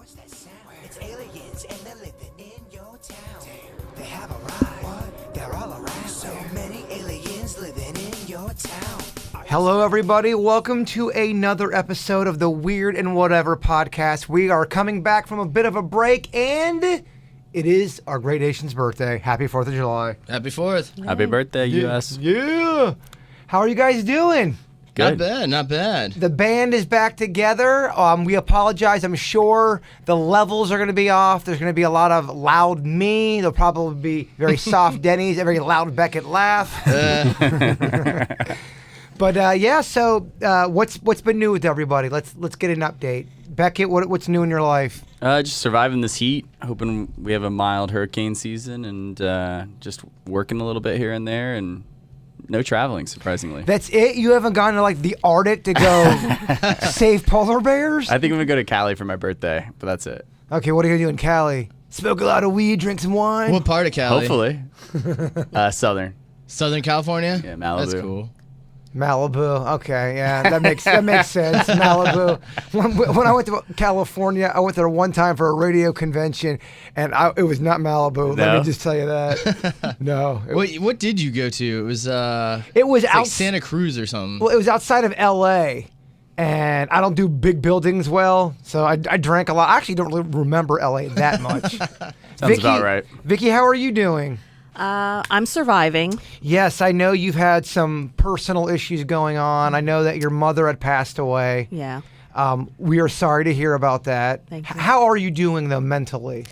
What's that sound? It's aliens and they're living in your town. They have arrived. What? They're all around. So many aliens living in your town. Hello, everybody. Welcome to another episode of the Weird and Whatever podcast. We are coming back from a bit of a break, and it is our great nation's birthday. Happy 4th of July. Happy 4th. Yay. Happy birthday, U.S. Yeah. How are you guys doing? Good. Not bad. The band is back together. We apologize. I'm sure the levels are going to be off. There's going to be a lot of loud me. There'll probably be very soft Denny's, a very loud Beckett laugh. But so what's been new with everybody? Let's get an update. Beckett, what's new in your life? Just surviving this heat, hoping we have a mild hurricane season, and just working a little bit here and there, and no traveling, surprisingly. That's it? You haven't gone to like the Arctic to go save polar bears? I think I'm going to go to Cali for my birthday, but that's it. Okay, what are you going to do in Cali? Smoke a lot of weed, drink some wine? What part of Cali? Hopefully. Southern. Southern California? Yeah, Malibu. That's cool. Malibu. Okay, yeah, that makes sense. Malibu. When I went to California, I went there one time for a radio convention, and it was not Malibu. No? Let me just tell you that. No. What did you go to? It was like Santa Cruz or something. Well, it was outside of L.A., and I don't do big buildings well, so I drank a lot. I actually don't really remember L.A. that much. Sounds about right. Vicky, how are you doing? I'm surviving. Yes, I know you've had some personal issues going on. I know that your mother had passed away. Yeah. We are sorry to hear about that. Thank you. How are you doing, though, mentally?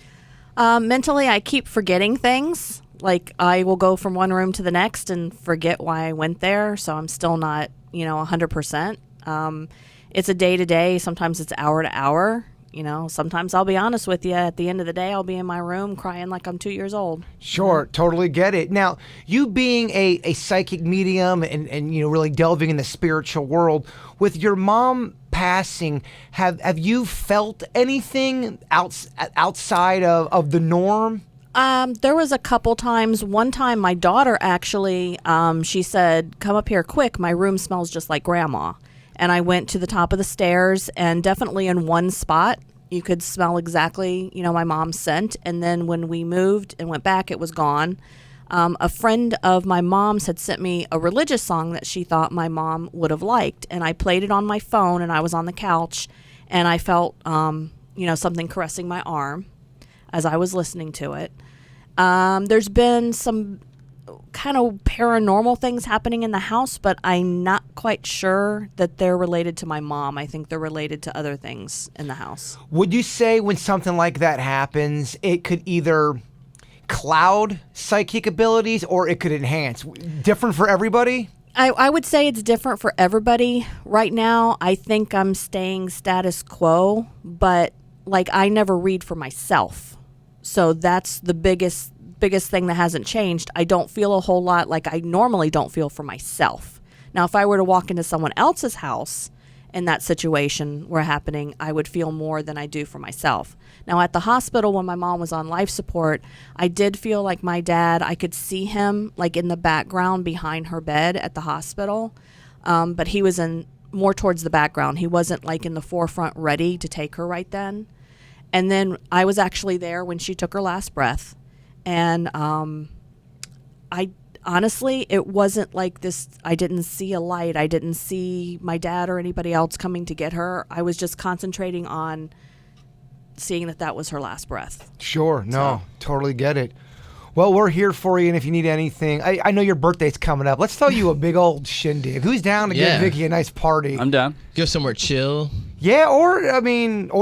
Mentally, I keep forgetting things. Like, I will go from one room to the next and forget why I went there, so I'm still not, 100%. It's a day-to-day. Sometimes it's hour to hour. Sometimes I'll be honest with you. At the end of the day, I'll be in my room crying like I'm 2 years old. Sure, totally get it. Now, you being a psychic medium and really delving in the spiritual world, with your mom passing, have you felt anything outside of the norm? There was a couple times. One time, my daughter actually, she said, "Come up here quick. My room smells just like Grandma." And I went to the top of the stairs, and definitely in one spot, you could smell exactly, my mom's scent. And then when we moved and went back, it was gone. A friend of my mom's had sent me a religious song that she thought my mom would have liked. And I played it on my phone, and I was on the couch, and I felt, something caressing my arm as I was listening to it. There's been some kind of paranormal things happening in the house, but I'm not quite sure that they're related to my mom. I think they're related to other things in the house. Would you say when something like that happens, it could either cloud psychic abilities or it could enhance? Different for everybody? I would say it's different for everybody. Right now, I think I'm staying status quo, but I never read for myself. So that's the biggest thing that hasn't changed. I don't feel a whole lot like I normally don't feel for myself. Now, if I were to walk into someone else's house and that situation were happening, I would feel more than I do for myself. Now, at the hospital, when my mom was on life support, I did feel like my dad, I could see him in the background behind her bed at the hospital, but he was more towards the background. He wasn't in the forefront ready to take her right then. And then I was actually there when she took her last breath. And I honestly, it wasn't like this. I didn't see a light. I didn't see my dad or anybody else coming to get her. I was just concentrating on seeing that was her last breath. Sure. No, totally get it. Well, we're here for you, and if you need anything, I know your birthday's coming up. Let's throw you a big old shindig. Who's down to give Vicky a nice party? I'm down. Go somewhere chill. Yeah, or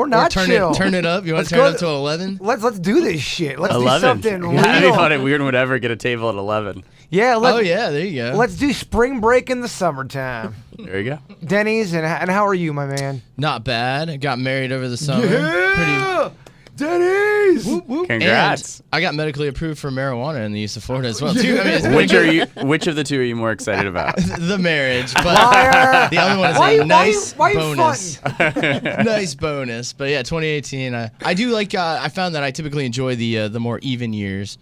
not chill. Turn it up. You want to turn it up to 11? Let's do this shit. Let's 11. do something real. That'd be fun at Weird and Whatever, get a table at 11. Yeah. There you go. Let's do spring break in the summertime. There you go. Denny's, and how are you, my man? Not bad. I got married over the summer. Yeah! Denny's! Whoop, whoop. Congrats. And I got medically approved for marijuana in the use of Florida as well, too. Which of the two are you more excited about? The marriage. But Liar. the other one is Why a you nice bonus. Nice bonus. But yeah, 2018. I do I found that I typically enjoy the more even years.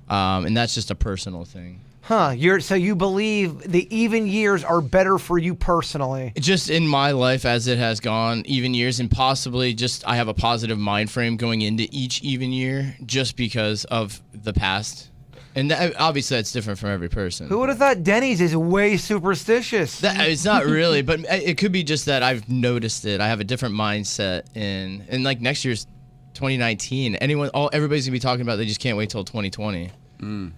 And that's just a personal thing. Huh? So you believe the even years are better for you personally? Just in my life as it has gone, even years, and possibly just I have a positive mind frame going into each even year just because of the past. And obviously that's different from every person. Who would have thought Denny's is way superstitious? It's not really, but it could be just that I've noticed it. I have a different mindset and like next year's 2019. Everybody's gonna be talking about they just can't wait till 2020.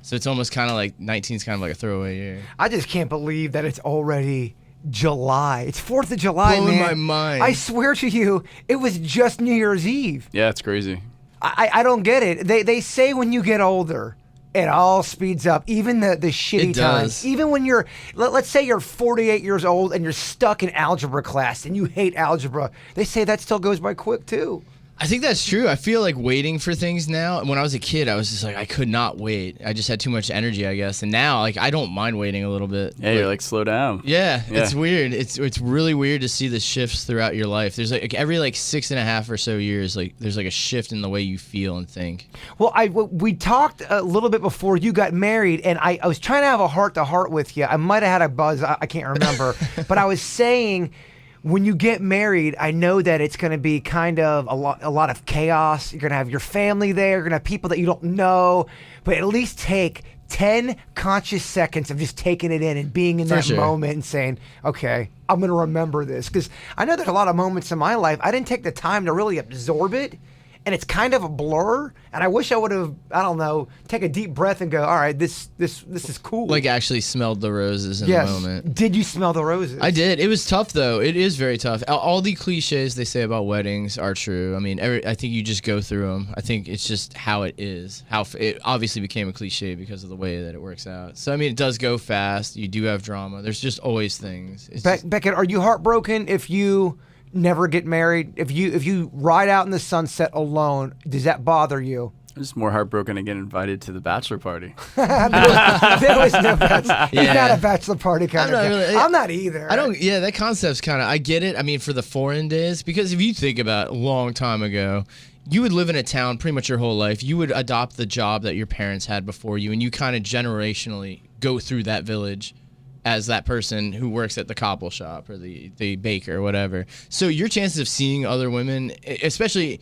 So it's almost kind of like 19's kind of like a throwaway year. I just can't believe that it's already July. It's 4th of July, Blowing man. my mind. I swear to you, it was just New Year's Eve. Yeah, it's crazy. I don't get it. They say when you get older, it all speeds up, even the shitty It times. does. Even when let's say you're 48 years old and you're stuck in algebra class and you hate algebra, they say that still goes by quick too. I think that's true. I feel like waiting for things now. When I was a kid, I was just like, I could not wait. I just had too much energy, I guess. And now, like, I don't mind waiting a little bit. Yeah, you're like, slow down. Yeah, Yeah. it's weird. It's really weird to see the shifts throughout your life. There's like every 6.5 or so years, like there's like a shift in the way you feel and think. Well, we talked a little bit before you got married, and I was trying to have a heart-to-heart with you. I might have had a buzz. I can't remember. But I was saying, when you get married, I know that it's going to be kind of a lot of chaos. You're going to have your family there. You're going to have people that you don't know. But at least take 10 conscious seconds of just taking it in and being in For that sure. moment and saying, okay, I'm going to remember this. Because I know there's a lot of moments in my life I didn't take the time to really absorb it. And it's kind of a blur, and I wish I would have, I don't know, take a deep breath and go, all right, this is cool. Like actually smelled the roses in yes. the moment. Did you smell the roses? I did. It was tough though. It is very tough. All the cliches they say about weddings are true. I mean, I think you just go through them. I think it's just how it is. It obviously became a cliche because of the way that it works out. So I mean, it does go fast. You do have drama. There's just always things. It's just- Beckett, are you heartbroken if you never get married? If you ride out in the sunset alone, does that bother you? I'm just more heartbroken to get invited to the bachelor party. There was no bachelor. He's Yeah. not a bachelor party kind I'm of not guy. really- I'm not either. I don't. Yeah, that concept's kind of. I get it. I mean, for the foreign days, because if you think about it, a long time ago, you would live in a town pretty much your whole life. You would adopt the job that your parents had before you, and you kind of generationally go through that village as that person who works at the cobble shop or the baker or whatever. So your chances of seeing other women, especially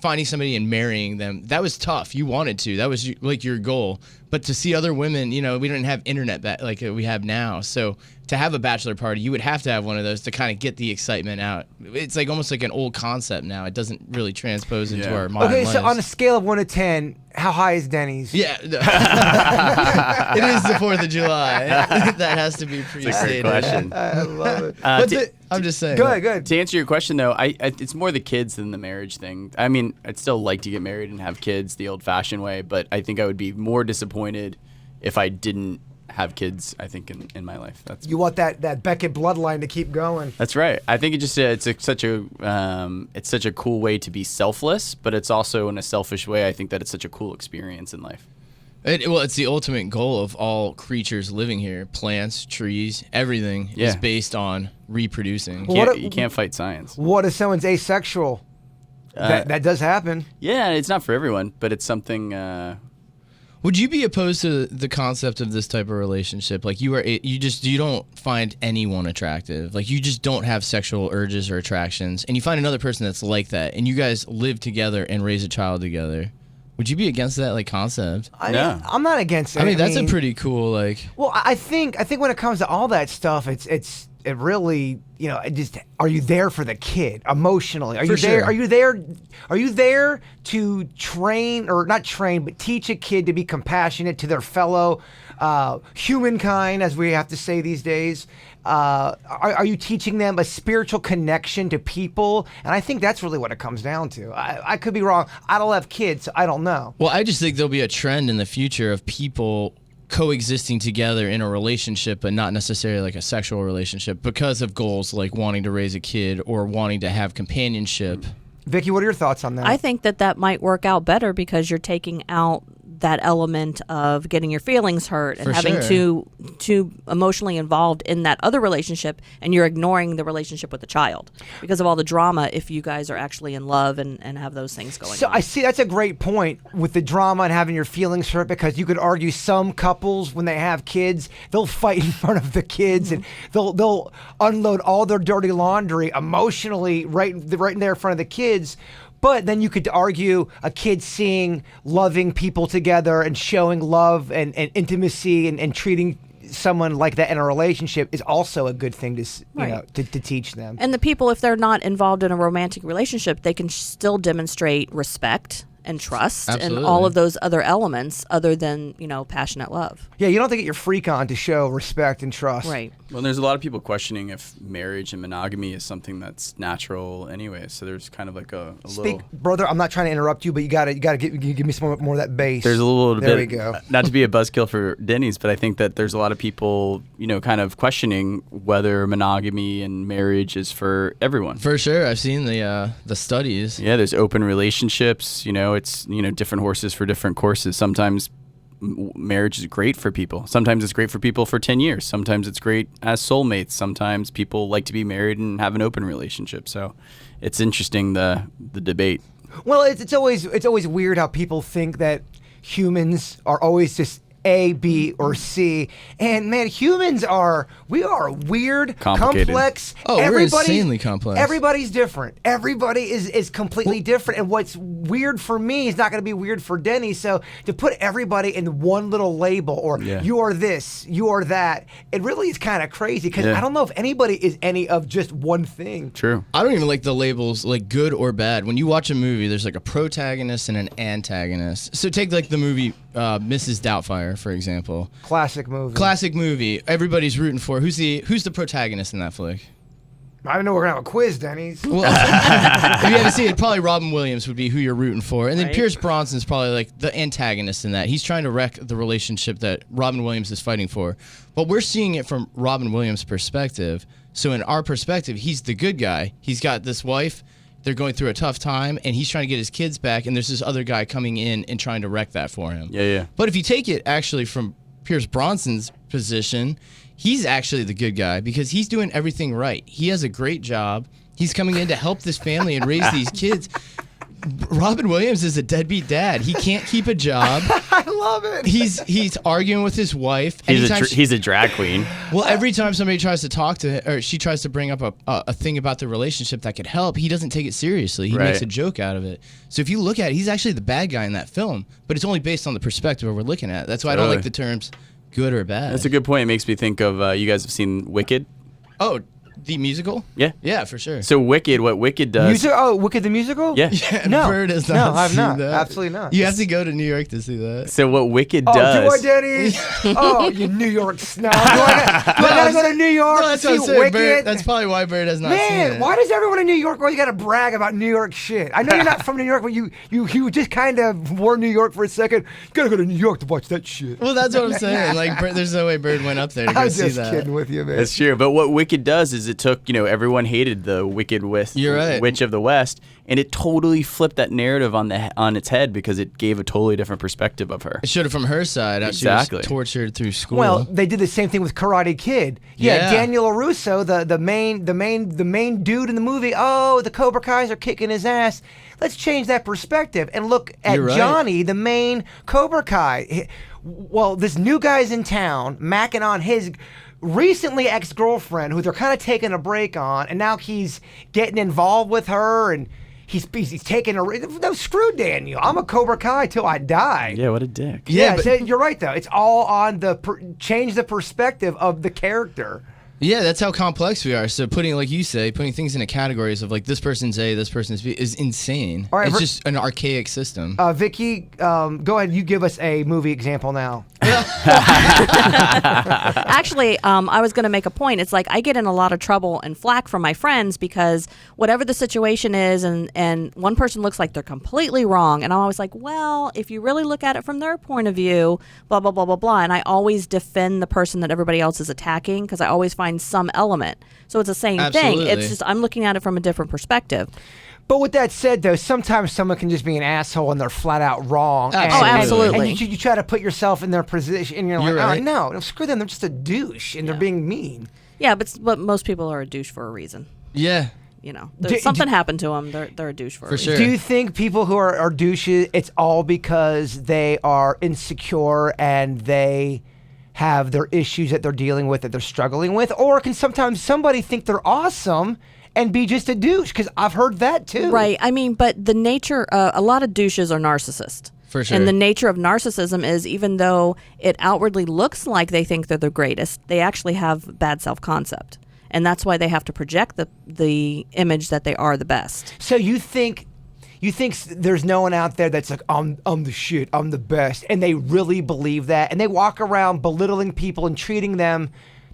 finding somebody and marrying them, that was tough. You wanted to. That was like your goal. But to see other women, we didn't have internet like we have now. So to have a bachelor party, you would have to have one of those to kind of get the excitement out. It's like almost like an old concept now. It doesn't really transpose into Yeah. our modern Okay, so lives. on a scale of 1 to 10, how high is Denny's? Yeah. It is the 4th of July. That has to be It's a great pre-stated. question. I love it. But To- I'm just saying. Go ahead. To answer your question, though, it's more the kids than the marriage thing. I mean, I'd still like to get married and have kids the old-fashioned way, but I think I would be more disappointed if I didn't have kids, I think, in my life. You want that Beckett bloodline to keep going. That's right. I think such a cool way to be selfless, but it's also in a selfish way. I think that it's such a cool experience in life. It's the ultimate goal of all creatures living here. Plants, trees, everything is Yeah. based on reproducing. You can't fight science. What if someone's asexual? That does happen. Yeah, it's not for everyone, but it's something. Would you be opposed to the concept of this type of relationship? Like you don't find anyone attractive. Like you just don't have sexual urges or attractions, and you find another person that's like that, and you guys live together and raise a child together. Would you be against that concept? No. I'm not against it. I mean, that's a pretty cool Well, I think when it comes to all that stuff, it really, are you there for the kid emotionally? Are you For there? sure. Are you there to train, or not train, but teach a kid to be compassionate to their fellow humankind, as we have to say these days? Are you teaching them a spiritual connection to people? And I think that's really what it comes down to. I could be wrong. I don't have kids, so I don't know. Well, I just think there'll be a trend in the future of people coexisting together in a relationship, but not necessarily like a sexual relationship, because of goals like wanting to raise a kid or wanting to have companionship. Vicky, what are your thoughts on that? I think that might work out better because you're taking out that element of getting your feelings hurt and For having sure. too emotionally involved in that other relationship, and you're ignoring the relationship with the child because of all the drama if you guys are actually in love and have those things going So on. I see that's a great point with the drama and having your feelings hurt, because you could argue some couples, when they have kids, they'll fight in front of the kids and they'll unload all their dirty laundry emotionally right in there in front of the kids. But then you could argue a kid seeing loving people together and showing love and intimacy and treating someone like that in a relationship is also a good thing to to teach them. And the people, if they're not involved in a romantic relationship, they can still demonstrate respect and trust Absolutely. and all of those other elements other than, passionate love. Yeah, you don't have to get your freak on to show respect and trust. Right. Well, there's a lot of people questioning if marriage and monogamy is something that's natural anyway. So there's kind of like a little. Brother, I'm not trying to interrupt you, but you gotta give me some more of that bass. There's a little There bit. we go. Not to be a buzzkill for Denny's, but I think that there's a lot of people, kind of questioning whether monogamy and marriage is for everyone. For sure, I've seen the studies. Yeah, there's open relationships. It's different horses for different courses. Sometimes marriage is great for people. Sometimes it's great for people for 10 years. Sometimes it's great as soulmates. Sometimes people like to be married and have an open relationship. So it's interesting the debate. Well, it's always weird how people think that humans are always just A, B, or C. And man, humans are weird, Complicated. complex. Oh, we're insanely complex. Everybody's different. Everybody is completely different. And what's weird for me is not going to be weird for Denny. So to put everybody in one little label, or you are this, you are that, it really is kind of crazy, because I don't know if anybody is any of just one thing. True. I don't even like the labels like good or bad. When you watch a movie, there's like a protagonist and an antagonist. So take like the movie Mrs. Doubtfire, for example. Classic movie. Classic movie. Everybody's rooting for. Who's the protagonist in that flick? I know we're going to have a quiz, Denny's. Well, if you haven't seen it, probably Robin Williams would be who you're rooting for. And then Right. Pierce Brosnan's probably like the antagonist in that. He's trying to wreck the relationship that Robin Williams is fighting for. But we're seeing it from Robin Williams' perspective. So in our perspective, he's the good guy. He's got this wife. They're going through a tough time, and he's trying to get his kids back, and there's this other guy coming in and trying to wreck that for him. Yeah. But if you take it actually from Pierce Brosnan's position, he's actually the good guy because he's doing everything right. He has a great job. He's coming in to help this family and raise these kids. Robin Williams is a deadbeat dad. He can't keep a job. I love it. He's arguing with his wife. He's a drag queen. Well, every time somebody tries to talk to him, or she tries to bring up a thing about the relationship that could help, he doesn't take it seriously. He makes Right. a joke out of it. So if you look at it, he's actually the bad guy in that film, but it's only based on the perspective we're looking at. That's why I don't Totally. like the terms good or bad. That's a good point. It makes me think of you guys have seen Wicked? Oh, the musical? Yeah. Yeah, for sure. So Wicked, what Wicked does? Wicked the musical? Yeah. No. Bird has No, not I've seen not. that. Absolutely not. You have to go to New York to see that. So what Wicked Oh, does? do I, Denny? Oh, you New York snob. Do I gotta go to New York No, to that's see what I'm saying. Wicked? Bird, that's probably why Bird has not seen Man, it. why does everyone in New York always gotta brag about New York shit? I know you're not from New York, but you just kind of wore New York for a second. You gotta go to New York to watch that shit. Well, that's what I'm saying. Like, there's no way Bird went up there to go I'm see just that. kidding with you, man. That's true. But what Wicked does is it took, everyone hated the Wicked You're right. Witch of the West, and it totally flipped that narrative on its head because it gave a totally different perspective of her. It showed it from her side. How Exactly. She was tortured through school. Well, they did the same thing with Karate Kid. Yeah, Yeah. Daniel LaRusso, the main dude in the movie. Oh, the Cobra Kai's are kicking his ass. Let's change that perspective and look at You're right. Johnny, the main Cobra Kai. Well, this new guy's in town, macking on his recently ex-girlfriend, who they're kind of taking a break on, and now he's getting involved with her, and he's taking a no. Screw Daniel. I'm a Cobra Kai till I die. Yeah, what a dick. Yeah, Yeah, so you're right though. It's all on change the perspective of the character. yeah, that's how complex we are. So putting, like you say, putting things into categories of like this person's A, this person's B is insane. All right, it's just an archaic system. Vicky, go ahead. You give us a movie example now. Actually, I was going to make a point. It's like I get in a lot of trouble and flack from my friends because whatever the situation is, and one person looks like they're completely wrong, and I'm always like, well, if you really look at it from their point of view, blah blah blah blah blah, and I always defend the person that everybody else is attacking because I always find some element. So it's the same thing. Absolutely. It's just I'm looking at it from a different perspective. But with that said, though, sometimes someone can just be an asshole and they're flat out wrong. Absolutely. Oh, absolutely. And you try to put yourself in their position, and you're You're like, right. oh, no, screw them. They're just a douche, and they're being mean. Yeah, but most people are a douche for a reason. Yeah. You know, do- something happened to them. They're a douche for a reason. sure. Do you think people who are douches, it's all because they are insecure and they have their issues that they're dealing with, that they're struggling with? Or can sometimes somebody think they're awesome and be just a douche? Because I've heard that too. Right. I mean, but the nature, a lot of douches are narcissists. For sure. And the nature of narcissism is, even though it outwardly looks like they think they're the greatest, they actually have bad self-concept. And that's why they have to project the image that they are the best. So you think there's no one out there that's like, I'm the shit, I'm the best, and they really believe that, and they walk around belittling people and treating them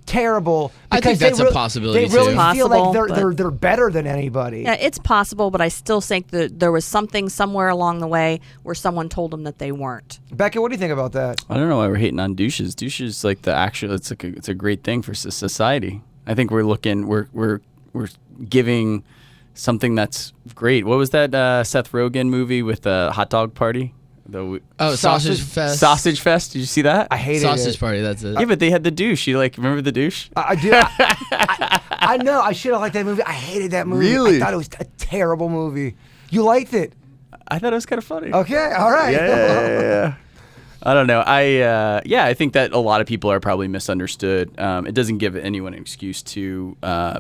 terrible I because think that's they a possibility, They really too. feel like Possible, they're better than anybody. Yeah, it's possible, but I still think that there was something somewhere along the way where someone told them that they weren't. Becca, what do you think about that? I don't know why we're hating on douches. Douches, like it's a great thing for society. I think we're giving something that's great. What was that Seth Rogen movie with the hot dog party? Sausage Fest. Sausage Fest. Did you see that? I hated Sausage it. Party, that's it. Yeah, but they had the douche. You remember the douche? I do. I know. I should have liked that movie. I hated that movie. Really? I thought it was a terrible movie. You liked it? I thought it was kind of funny. Okay. All right. Yeah. I don't know. I think that a lot of people are probably misunderstood. It doesn't give anyone an excuse to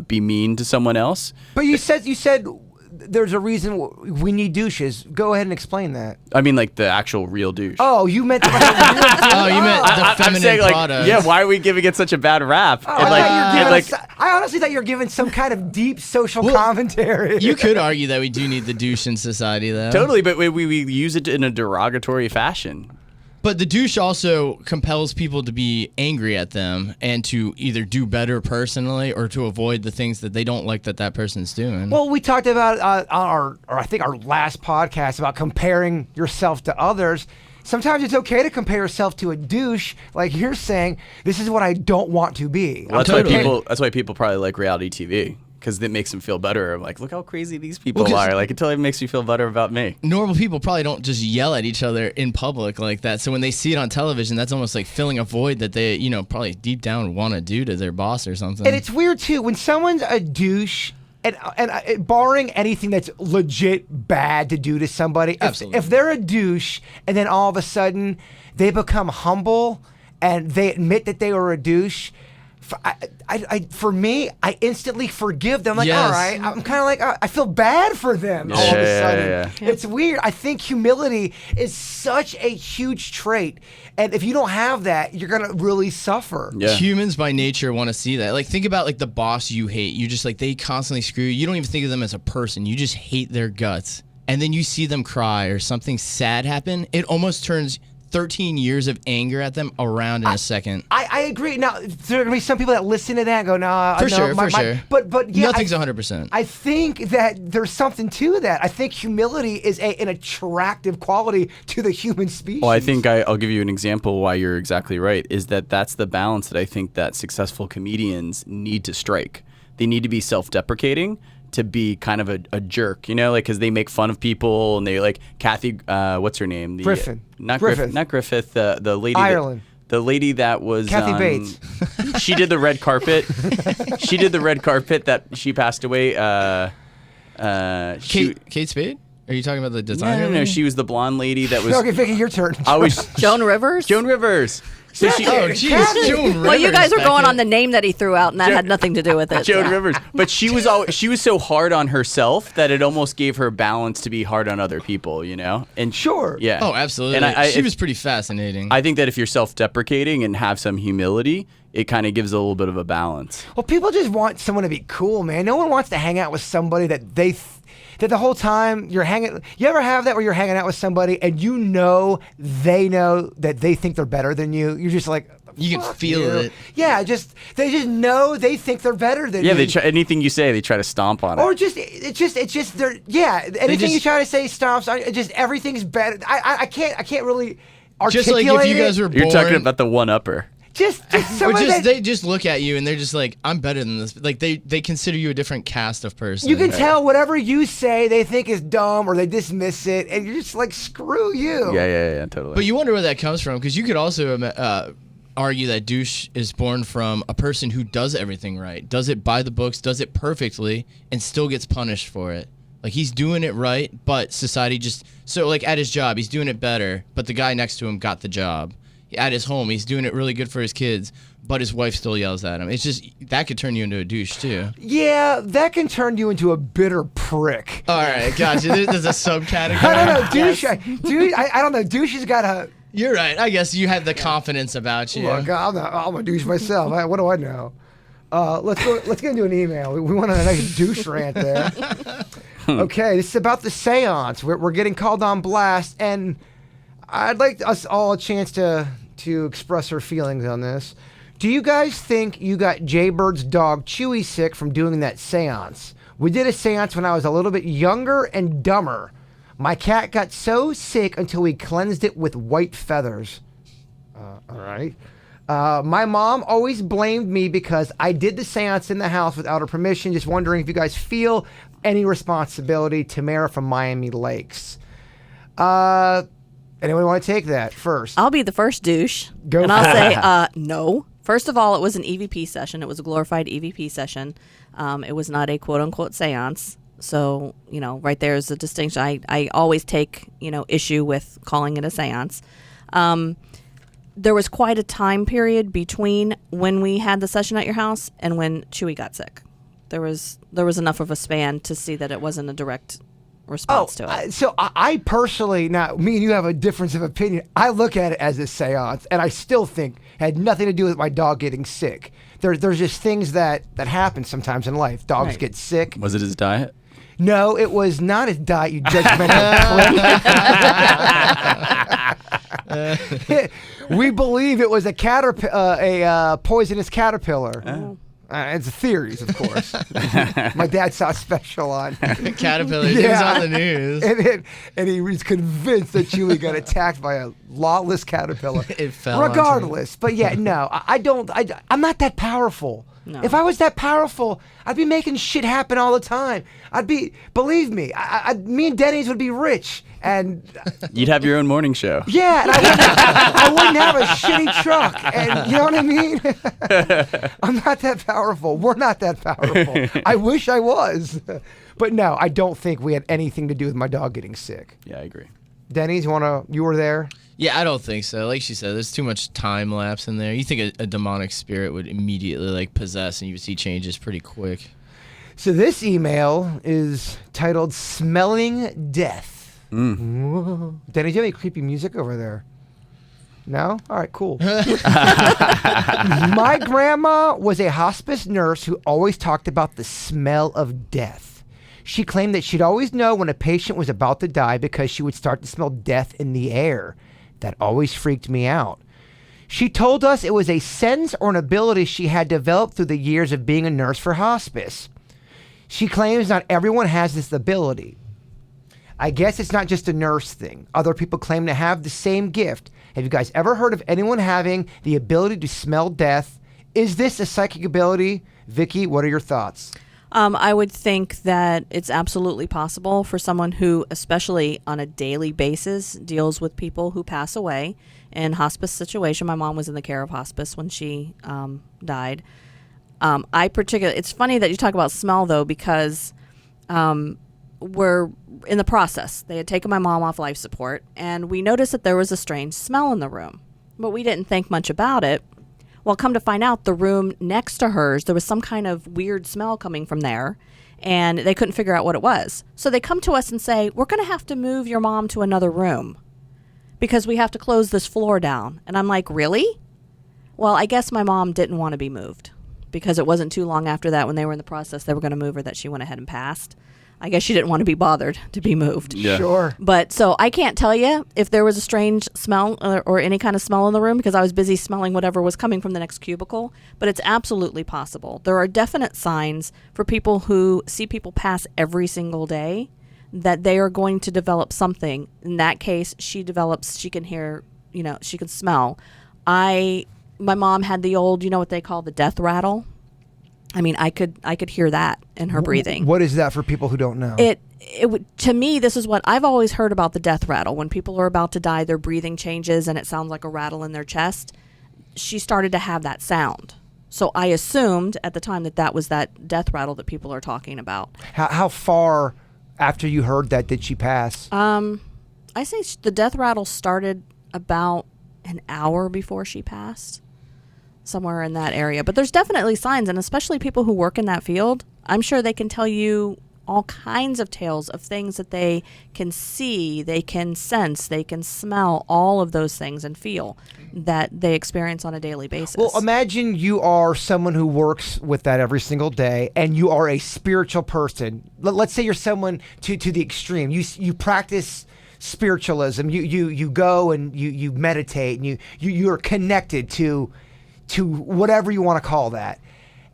be mean to someone else. But you said there's a reason we need douches. Go ahead and explain that. I mean, like the actual real douche. Oh, you meant like Oh, you meant the I'm feminine saying, like, product. yeah. Why are we giving it such a bad rap? Oh, And, like, and, like, I honestly thought you were giving some kind of deep social commentary. You could argue that we do need the douche in society, though. totally, but we use it in a derogatory fashion. But the douche also compels people to be angry at them and to either do better personally or to avoid the things that they don't like that person's doing. Well, we talked about I think our last podcast about comparing yourself to others. Sometimes it's okay to compare yourself to a douche, like you're saying. This is what I don't want to be. Well, Totally. that's why people probably like reality TV, because it makes them feel better. I'm like, look how crazy these people Well, 'cause- are. Like, it totally makes you feel better about me. Normal people probably don't just yell at each other in public like that. So when they see it on television, that's almost like filling a void that they, probably deep down want to do to their boss or something. And it's weird too when someone's a douche, and barring anything that's legit bad to do to somebody, Absolutely. if they're a douche and then all of a sudden they become humble and they admit that they were a douche. For me, I instantly forgive them. Like, Yes. all right, I'm kind of like, I feel bad for them all of a sudden. Yeah. It's weird. I think humility is such a huge trait. And if you don't have that, you're going to really suffer. Yeah. Humans by nature want to see that. Like, think about like the boss you hate. You just like, they constantly screw you. You don't even think of them as a person. You just hate their guts. And then you see them cry or something sad happen. It almost turns 13 years of anger at them around in a second. I agree. Now, there are going to be some people that listen to that and go, no, For no, sure, my, for sure. But yeah, Nothing's 100%. I think that there's something to that. I think humility is an attractive quality to the human species. Well, I think I'll give you an example why you're exactly right, is that's the balance that I think that successful comedians need to strike. They need to be self-deprecating to be kind of a jerk, because they make fun of people and they like Kathy, what's her name? Griffin. Not Griffith. Not Griffith. The lady. Ireland. The lady that was Kathy Bates. She did the red carpet. She did the red carpet that she passed away. Kate Spade? Are you talking about the designer? No. She was the blonde lady that was Okay, Vicky, your turn. always Joan Rivers? Joan Rivers. So she, Oh, jeez, Joan Rivers. Well, you guys are back going in- on the name that he threw out, and that had nothing to do with it. Joan so. Rivers, but she was so hard on herself that it almost gave her balance to be hard on other people, And Sure. yeah, Oh, absolutely. And She was pretty fascinating. I think that if you're self-deprecating and have some humility, it kind of gives a little bit of a balance. Well, people just want someone to be cool, man. No one wants to hang out with somebody that that the whole time you're hanging. You ever have that where you're hanging out with somebody and they know that they think they're better than you? You're just like, You can "Fuck feel you." it. Yeah, they just know they think they're better than Yeah, you. they try anything you say, they try to stomp on Or it. it's just they're anything you just- try to say stops. Just everything's better. I can't really articulate Just like if you it. guys were born. You're talking about the one-upper. Just some Or of just that. they just look at you and they're just like, I'm better than this. Like they consider you a different cast of person. You can tell whatever you say they think is dumb or they dismiss it, and you're just like, screw you. Yeah, totally. But you wonder where that comes from, because you could also argue that douche is born from a person who does everything right, does it by the books, does it perfectly, and still gets punished for it. Like, he's doing it right, but society just... So, like, at his job, he's doing it better, but the guy next to him got the job. At his home, he's doing it really good for his kids, but his wife still yells at him. It's just... That could turn you into a douche, too. Yeah, that can turn you into a bitter prick. All right, gotcha. There's a subcategory. I don't know, douche. I don't know. Douche has got a... You're right. I guess you have the confidence about you. Look, I'm a douche myself. What do I know? Let's get into an email. We went on a nice douche rant there. Okay, this is about the seance. We're getting called on blast, and I'd like us all a chance to express our feelings on this. Do you guys think you got Jaybird's dog Chewy sick from doing that seance? We did a seance when I was a little bit younger and dumber. My cat got so sick until we cleansed it with white feathers. All right. My mom always blamed me because I did the seance in the house without her permission. Just wondering if you guys feel any responsibility. Tamara from Miami Lakes. Anyone want to take that first? I'll be the first douche. Go and for I'll say, no. First of all, it was an EVP session. It was a glorified EVP session. It was not a quote-unquote seance. So, right there is a distinction. I always take, issue with calling it a seance. There was quite a time period between when we had the session at your house and when Chewy got sick. There was enough of a span to see that it wasn't a direct response to it. So I personally, now me and you have a difference of opinion. I look at it as a seance, and I still think it had nothing to do with my dog getting sick. There's just things that happen sometimes in life. Dogs get sick. Was it his diet? No, it was not his diet, you judgmental prick. We believe it was a poisonous caterpillar. Oh. It's theories, of course. My dad saw a special on Caterpillar. It was on the news. and he was convinced that Chewy got attacked by a lawless caterpillar. It fell onto regardless. But yeah, no, I'm not that powerful. No. If I was that powerful, I'd be making shit happen all the time. Believe me, me and Denny's would be rich. And You'd have your own morning show. yeah, and I wouldn't have a shitty truck. And you know what I mean? I'm not that powerful. We're not that powerful. I wish I was. But no, I don't think we had anything to do with my dog getting sick. Yeah, I agree. Denny's, you were there? Yeah, I don't think so. Like she said, there's too much time lapse in there. You think a demonic spirit would immediately possess, and you would see changes pretty quick. So this email is titled Smelling Death. Whoa. Denny, do you have any creepy music over there? No? All right, cool. My grandma was a hospice nurse who always talked about the smell of death. She claimed that she'd always know when a patient was about to die because she would start to smell death in the air. That always freaked me out. She told us it was a sense or an ability she had developed through the years of being a nurse for hospice. She claims not everyone has this ability. I guess it's not just a nurse thing. Other people claim to have the same gift. Have you guys ever heard of anyone having the ability to smell death? Is this a psychic ability? Vicky, what are your thoughts? I would think that it's absolutely possible for someone who, especially on a daily basis, deals with people who pass away in hospice situation. My mom was in the care of hospice when she died. It's funny that you talk about smell, though, because we're in the process. They had taken my mom off life support, and we noticed that there was a strange smell in the room, but we didn't think much about it. Well, come to find out, the room next to hers, there was some kind of weird smell coming from there, and they couldn't figure out what it was. So they come to us and say, we're going to have to move your mom to another room because we have to close this floor down. And I'm like, really? Well, I guess my mom didn't want to be moved because it wasn't too long after that when they were in the process, they were going to move her, that she went ahead and passed. I guess she didn't want to be bothered to be moved. Yeah. Sure. But so I can't tell you if there was a strange smell or any kind of smell in the room because I was busy smelling whatever was coming from the next cubicle. But it's absolutely possible. There are definite signs for people who see people pass every single day that they are going to develop something. In that case, she can hear, she can smell. I my mom had the old, you know what they call the death rattle. I mean, I could hear that in her breathing. What is that for people who don't know? To me, this is what I've always heard about the death rattle. When people are about to die, their breathing changes and it sounds like a rattle in their chest. She started to have that sound. So I assumed at the time that was that death rattle that people are talking about. How far after you heard that did she pass? I say the death rattle started about an hour before she passed, somewhere in that area. But there's definitely signs, and especially people who work in that field, I'm sure they can tell you all kinds of tales of things that they can see, they can sense, they can smell, all of those things and feel that they experience on a daily basis. Well, imagine you are someone who works with that every single day, and you are a spiritual person. Let's say you're someone to the extreme. You practice spiritualism. You go and you meditate, and you're connected to whatever you want to call that,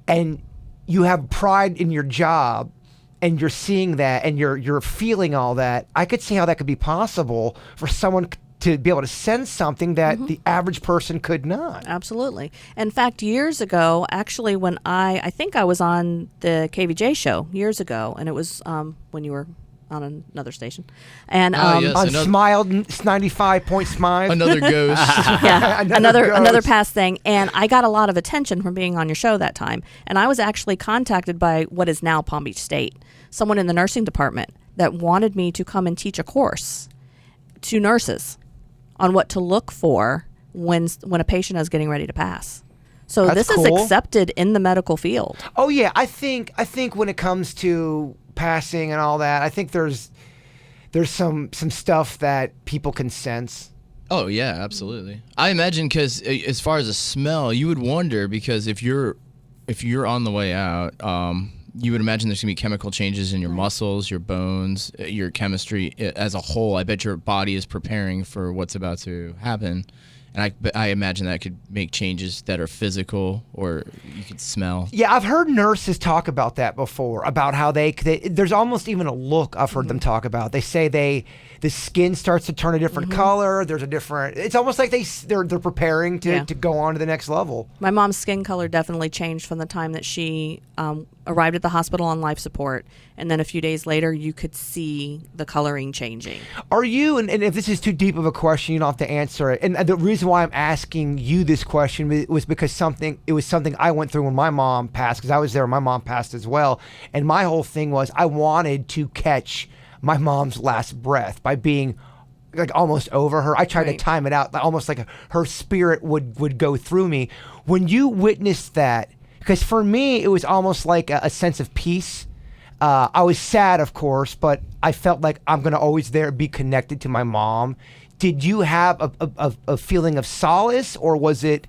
and you have pride in your job. And you're seeing that, and you're feeling all that. I could see how that could be possible for someone to be able to sense something that the average person could not. Absolutely. In fact, years ago, actually, when I think I was on the KVJ show years ago, and it was when you were on another station, and yes, on Smile 95.5, Another ghost. yeah, another ghost. past thing. And I got a lot of attention from being on your show that time. And I was actually contacted by what is now Palm Beach State, someone in the nursing department that wanted me to come and teach a course to nurses on what to look for when a patient is getting ready to pass. So That's this cool. is accepted in the medical field. Oh yeah, I think when it comes to passing and all that, I think there's some stuff that people can sense. Oh yeah, absolutely. I imagine because as far as a smell, you would wonder because if you're on the way out, you would imagine there's gonna be chemical changes in your muscles, your bones, your chemistry as a whole. I bet your body is preparing for what's about to happen, and I imagine that could make changes that are physical or you could smell. Yeah, I've heard nurses talk about that before, about how they there's almost even a look I've heard them talk about. They say the skin starts to turn a different color. There's a different. It's almost like they're preparing to go on to the next level. My mom's skin color definitely changed from the time that she arrived at the hospital on life support, and then a few days later, you could see the coloring changing. Are you? And if this is too deep of a question, you don't have to answer it. And the reason why I'm asking you this question was because it was something I went through when my mom passed. Because I was there when my mom passed as well. And my whole thing was I wanted to catch my mom's last breath by being like almost over her. I tried to time it out, almost like her spirit would go through me. When you witnessed that, because for me it was almost like a sense of peace. I was sad, of course, but I felt like I'm gonna always be connected to my mom. Did you have a feeling of solace, or was it?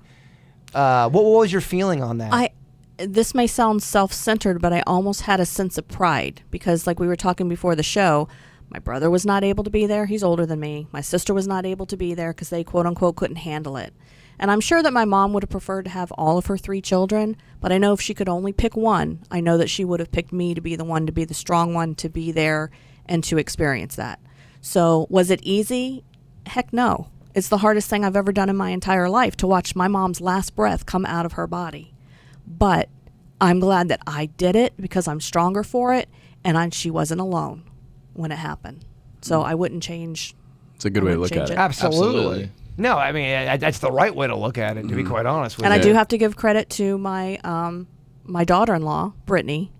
What was your feeling on that? This may sound self-centered, but I almost had a sense of pride because, like we were talking before the show, my brother was not able to be there. He's older than me. My sister was not able to be there because they, quote unquote, couldn't handle it. And I'm sure that my mom would have preferred to have all of her 3 children, but I know if she could only pick one, I know that she would have picked me to be the one, to be the strong one, to be there and to experience that. So was it easy? Heck no. It's the hardest thing I've ever done in my entire life, to watch my mom's last breath come out of her body. But I'm glad that I did it because I'm stronger for it, and she wasn't alone when it happened. So I wouldn't change. It's a good way to look at it. Absolutely. No, I mean that's the right way to look at it. To be quite honest with you. And I do have to give credit to my my daughter-in-law, Brittany.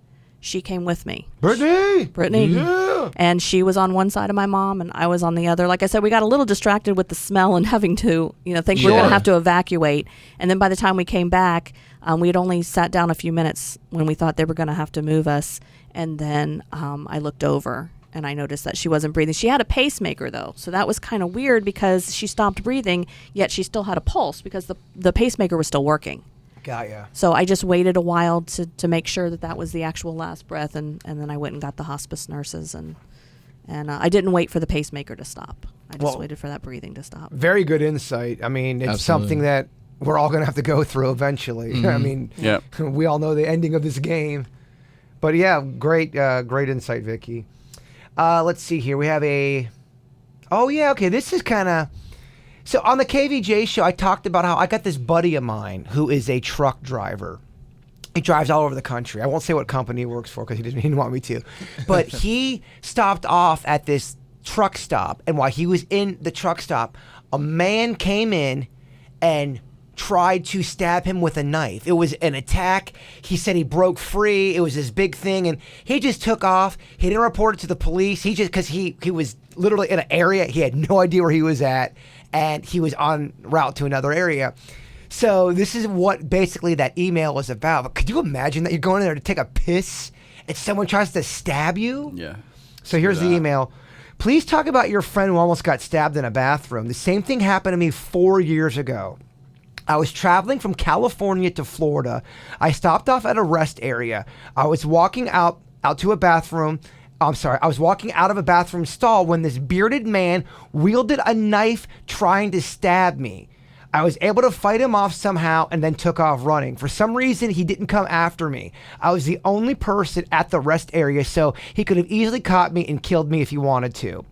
She came with me. Brittany. Yeah. And she was on one side of my mom, and I was on the other. Like I said, we got a little distracted with the smell and having to, think we were going to have to evacuate. And then by the time we came back, we had only sat down a few minutes when we thought they were going to have to move us. And then I looked over, and I noticed that she wasn't breathing. She had a pacemaker, though, so that was kind of weird because she stopped breathing, yet she still had a pulse because the pacemaker was still working. Got ya. So I just waited a while to make sure that was the actual last breath, and then I went and got the hospice nurses, and I didn't wait for the pacemaker to stop. I just waited for that breathing to stop. Very good insight. I mean, it's something that we're all going to have to go through eventually. I mean, we all know the ending of this game. But yeah, great insight, Vicky. Let's see here. We have okay, this is kind of... So on the KVJ show, I talked about how I got this buddy of mine who is a truck driver. He drives all over the country. I won't say what company he works for because he didn't want me to. But he stopped off at this truck stop. And while he was in the truck stop, a man came in and tried to stab him with a knife. It was an attack. He said he broke free. It was this big thing. And he just took off. He didn't report it to the police. He just, because he was literally in an area. He had no idea where he was at. And he was en route to another area. So this is what basically that email was about. But could you imagine that you're going in there to take a piss and someone tries to stab you? Yeah. So here's the email. Please talk about your friend who almost got stabbed in a bathroom. The same thing happened to me 4 years ago. I was traveling from California to Florida. I stopped off at a rest area. I was walking out to a bathroom. I was walking out of a bathroom stall when this bearded man wielded a knife trying to stab me. I was able to fight him off somehow and then took off running. For some reason, he didn't come after me. I was the only person at the rest area, so he could have easily caught me and killed me if he wanted to.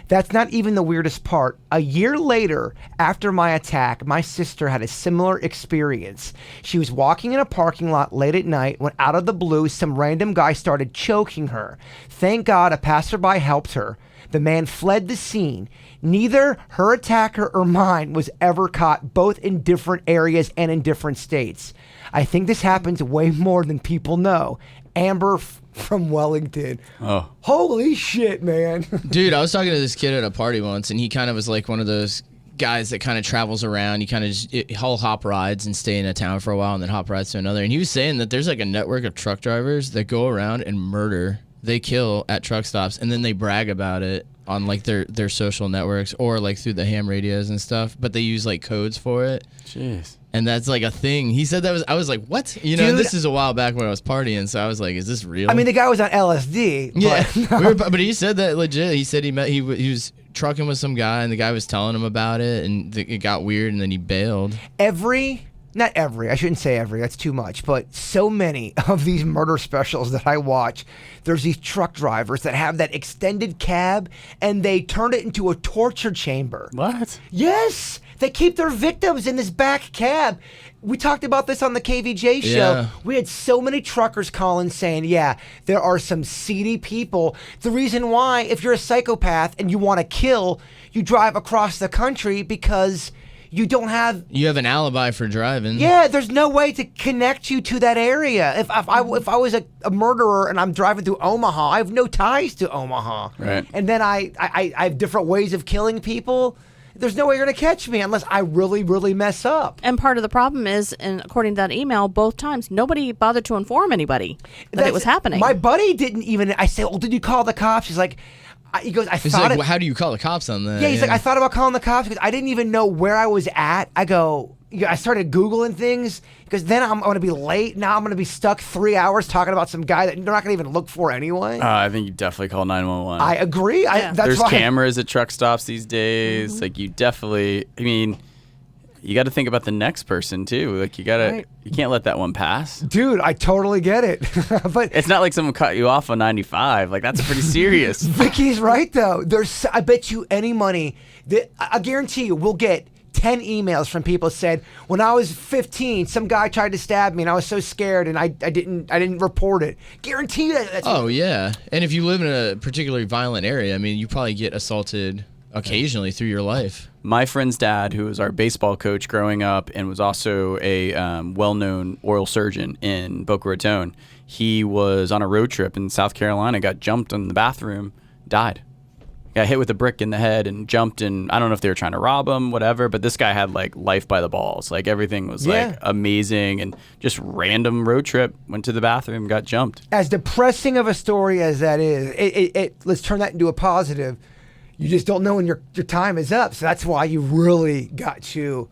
That's not even the weirdest part. A year later, after my attack, my sister had a similar experience. She was walking in a parking lot late at night when out of the blue, some random guy started choking her. Thank God a passerby helped her. The man fled the scene. Neither her attacker or mine was ever caught, both in different areas and in different states. I think this happens way more than people know. Amber from Wellington. Oh. Holy shit, man. Dude, I was talking to this kid at a party once, and he kind of was like one of those guys that kind of travels around. He kind of he'll hop rides and stay in a town for a while and then hop rides to another. And he was saying that there's like a network of truck drivers that go around and murder. They kill at truck stops, and then they brag about it on like their social networks or like through the ham radios and stuff, but they use like codes for it. Jeez. And that's like a thing. He said I was like, what? You know, dude, this is a while back when I was partying, so I was like, is this real? I mean, the guy was on LSD. Yeah. But he said that legit. He said he was trucking with some guy, and the guy was telling him about it, and it got weird, and then he bailed. Not every, I shouldn't say every, that's too much, but so many of these murder specials that I watch, there's these truck drivers that have that extended cab and they turn it into a torture chamber. What? Yes! They keep their victims in this back cab. We talked about this on the KVJ show. Yeah. We had so many truckers calling saying, yeah, there are some seedy people. The reason why, if you're a psychopath and you want to kill, you drive across the country because you have an alibi for driving. Yeah, there's no way to connect you to that area. If I was a murderer and I'm driving through Omaha, I have no ties to Omaha. Right. And then I have different ways of killing people. There's no way you're going to catch me unless I really, really mess up. And part of the problem is, and according to that email, both times, nobody bothered to inform anybody that it was happening. My buddy didn't even, I said, well, did you call the cops? He's like, he goes, He's like, well, how do you call the cops on that? Yeah, he's like, I thought about calling the cops because I didn't even know where I was at. I started Googling things because then I'm going to be late. Now I'm going to be stuck 3 hours talking about some guy that they're not going to even look for anyway. I think you definitely call 911. I agree. Yeah. There's cameras at truck stops these days. Mm-hmm. Like you definitely, I mean, you got to think about the next person too. Like you can't let that one pass. Dude, I totally get it. But it's not like someone cut you off on 95. Like that's pretty serious. Vicky's right though. I bet you any money that I guarantee you we'll get 10 emails from people said, when I was 15, some guy tried to stab me and I was so scared and I didn't report it. Guarantee you that. Oh yeah. And if you live in a particularly violent area, I mean, you probably get assaulted occasionally through your life. My friend's dad, who was our baseball coach growing up and was also a well-known oral surgeon in Boca Raton, he was on a road trip in South Carolina, got jumped in the bathroom, died. Got hit with a brick in the head and jumped, and I don't know if they were trying to rob him, whatever, but this guy had like life by the balls. Like everything was like amazing, and just random road trip, went to the bathroom, got jumped. As depressing of a story as that is, let's turn that into a positive. You just don't know when your time is up. So that's why you really got to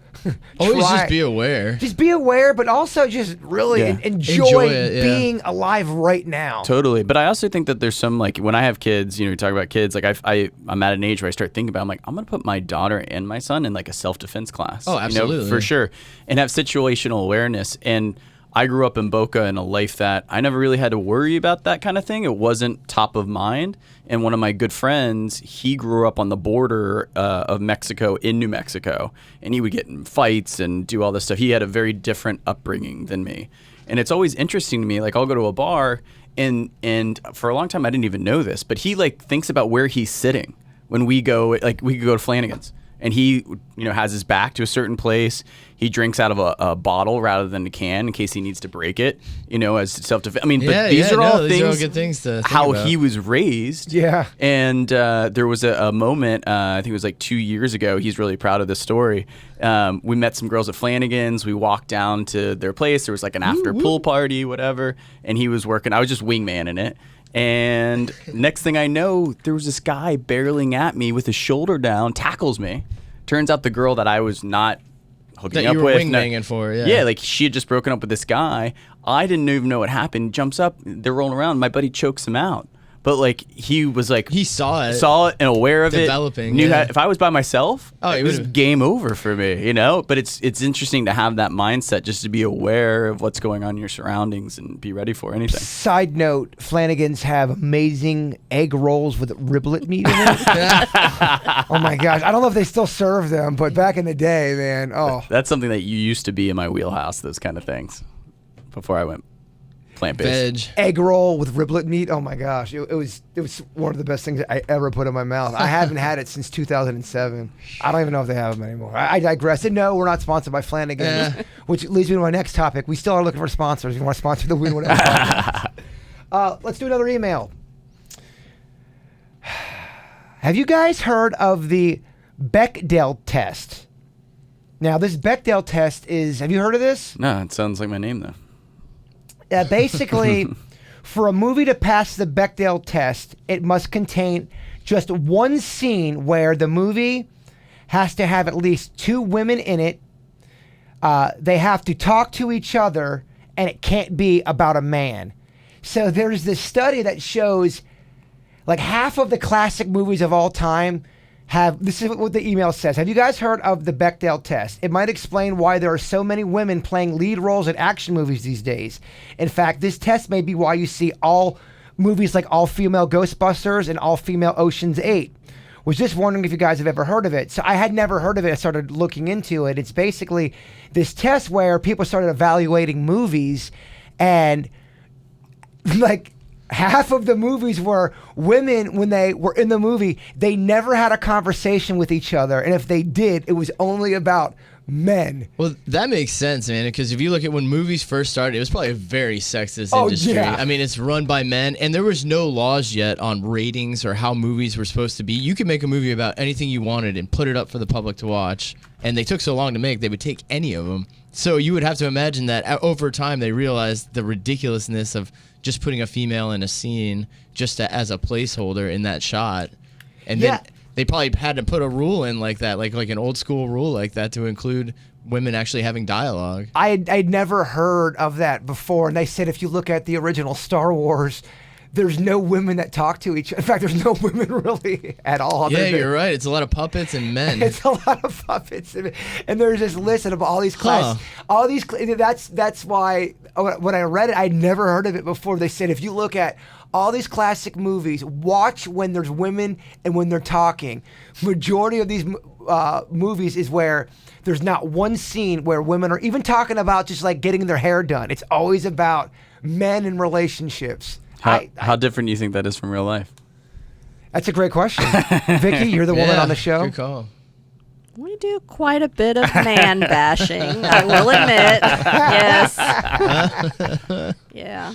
always just be aware. Just be aware, but also just really enjoy it, being alive right now. Totally. But I also think that there's some, like, when I have kids, you know, we talk about kids, like I'm at an age where I start thinking about, I'm like, I'm going to put my daughter and my son in like a self-defense class. Oh, absolutely. You know, for sure. And have situational awareness. And I grew up in Boca in a life that I never really had to worry about that kind of thing. It wasn't top of mind. And one of my good friends, he grew up on the border of Mexico in New Mexico, and he would get in fights and do all this stuff. He had a very different upbringing than me. And it's always interesting to me, like I'll go to a bar and for a long time I didn't even know this, but he like thinks about where he's sitting when we go, like we could go to Flanagan's. And he, has his back to a certain place. He drinks out of a bottle rather than a can in case he needs to break it, as self-defense. I mean, but these are all good things to think how about. he was raised. Yeah. And there was a moment, I think it was like 2 years ago. He's really proud of this story. We met some girls at Flanagan's. We walked down to their place. There was like an after pool party, whatever. And he was working. I was just wingmanning it. And next thing I know, there was this guy barreling at me with his shoulder down, tackles me. Turns out the girl that I was not hooking that up you were with. wingmanning for, yeah. Yeah, like she had just broken up with this guy. I didn't even know what happened. Jumps up, they're rolling around. My buddy chokes him out. But like he was like He saw it and aware of developing, it. Knew yeah. how, if I was by myself, Oh, it was game over for me, But it's interesting to have that mindset, just to be aware of what's going on in your surroundings and be ready for anything. Side note: Flanagan's have amazing egg rolls with riblet meat in it. Oh my gosh! I don't know if they still serve them, but back in the day, man. Oh, That's something that you used to be in my wheelhouse. Those kind of things. Before I went plant-based. Veg. egg roll with riblet meat. Oh my gosh! It was one of the best things I ever put in my mouth. I haven't had it since 2007. I don't even know if they have them anymore. I digress. And no, we're not sponsored by Flanagan's, which leads me to my next topic. We still are looking for sponsors. If you want to sponsor the We Whatever podcast. Let's do another email. Have you guys heard of the Bechdel test? Now, this Bechdel test is, have you heard of this? No, it sounds like my name, though. Basically, for a movie to pass the Bechdel test, it must contain just one scene where the movie has to have at least two women in it. They have to talk to each other, and it can't be about a man. So there's this study that shows like half of the classic movies of all time have, this is what the email says. Have you guys heard of the Bechdel test? It might explain why there are so many women playing lead roles in action movies these days. In fact, this test may be why you see all movies like all-female Ghostbusters and all-female Ocean's 8. Was just wondering if you guys have ever heard of it. So I had never heard of it. I started looking into it. It's basically this test where people started evaluating movies, and like half of the movies were women, when they were in the movie, they never had a conversation with each other. And if they did, it was only about men. Well, that makes sense, man, because if you look at when movies first started, it was probably a very sexist Oh, industry. yeah. I mean, it's run by men, and there was no laws yet on ratings or how movies were supposed to be. You could make a movie about anything you wanted and put it up for the public to watch, and they took so long to make, they would take any of them. So you would have to imagine that over time they realized the ridiculousness of just putting a female in a scene just as a placeholder in that shot. And Yeah. then they probably had to put a rule in like that, like an old school rule like that, to include women actually having dialogue. I'd never heard of that before. And they said if you look at the original Star Wars, there's no women that talk to each other. In fact, there's no women really at all. Yeah, you're right. It's a lot of puppets and men. It's a lot of puppets, and there's this list of all these class, all these. That's why when I read it, I'd never heard of it before. They said if you look at all these classic movies, watch when there's women and when they're talking. Majority of these movies is where there's not one scene where women are even talking about just like getting their hair done. It's always about men and relationships. How different do you think that is from real life? That's a great question. Vicky, you're the woman on the show. Good call. We do quite a bit of man bashing, I will admit. Yes. Yeah.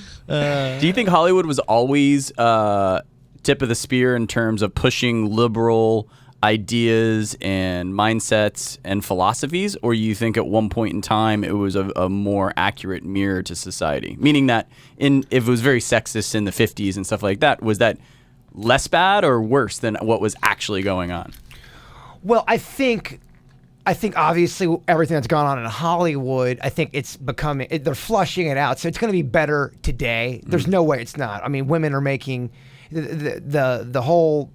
Do you think Hollywood was always tip of the spear in terms of pushing liberal ideas and mindsets and philosophies, or you think at one point in time it was a more accurate mirror to society? Meaning that if it was very sexist in the 50s and stuff like that, was that less bad or worse than what was actually going on? Well, I think obviously everything that's gone on in Hollywood, I think it's becoming, they're flushing it out. So it's going to be better today. There's no way it's not. I mean, women are making the whole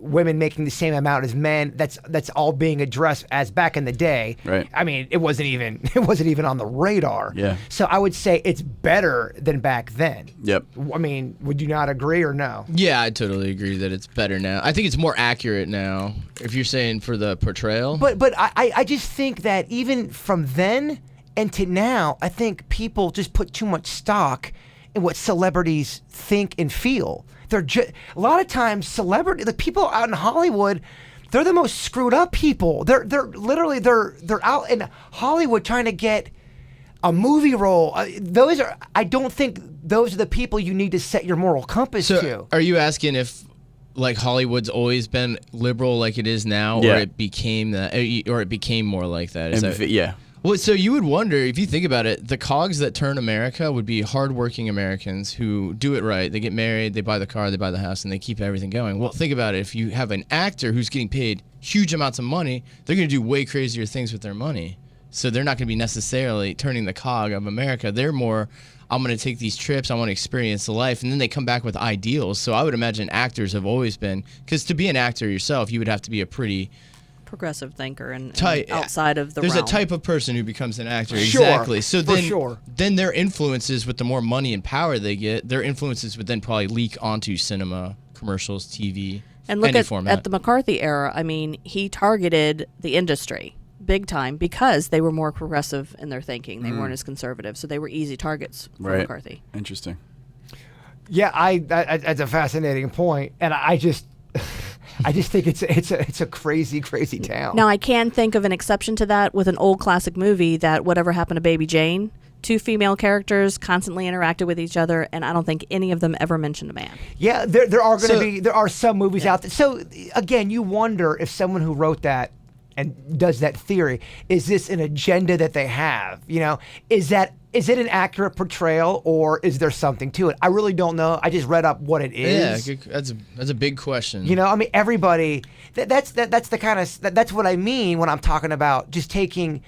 women making the same amount as men. That's all being addressed as back in the day. Right. I mean, it wasn't even on the radar. Yeah. So I would say it's better than back then. Yep. I mean, would you not agree or no? Yeah, I totally agree that it's better now. I think it's more accurate now, if you're saying for the portrayal. But I just think that even from then and to now, I think people just put too much stock in what celebrities think and feel. They're a lot of times the people out in Hollywood, they're the most screwed up people. They're literally out in Hollywood trying to get a movie role. I don't think those are the people you need to set your moral compass to. Are you asking if like Hollywood's always been liberal like it is now, Yeah. or it became that, or it became more like that? Is that Yeah. Well, so you would wonder, if you think about it, the cogs that turn America would be hardworking Americans who do it right. They get married, they buy the car, they buy the house, and they keep everything going. Well, think about it. If you have an actor who's getting paid huge amounts of money, they're going to do way crazier things with their money. So they're not going to be necessarily turning the cog of America. They're more, I'm going to take these trips, I want to experience the life, and then they come back with ideals. So I would imagine actors have always been, because to be an actor yourself, you would have to be a pretty Progressive thinker and outside of the There's realm. a type of person who becomes an actor. Sure, Exactly. So for then, sure. then their influences, with the more money and power they get, their influences would then probably leak onto cinema, commercials, TV, And look any at format. the McCarthy era. I mean, he targeted the industry big time because they were more progressive in their thinking. They weren't as conservative, so they were easy targets for Right. McCarthy. Interesting. Yeah, that's a fascinating point, and I just think it's a crazy town. Now, I can think of an exception to that with an old classic movie, that Whatever Happened to Baby Jane. Two female characters constantly interacted with each other, and I don't think any of them ever mentioned a man. Yeah, there are some movies out there. So again, you wonder if someone who wrote that and does that theory, is this an agenda that they have? You know, is it an accurate portrayal, or is there something to it? I really don't know. I just read up what it is. Yeah, that's a big question. You know, I mean, everybody. That's the kind of that's what I mean when I'm talking about just taking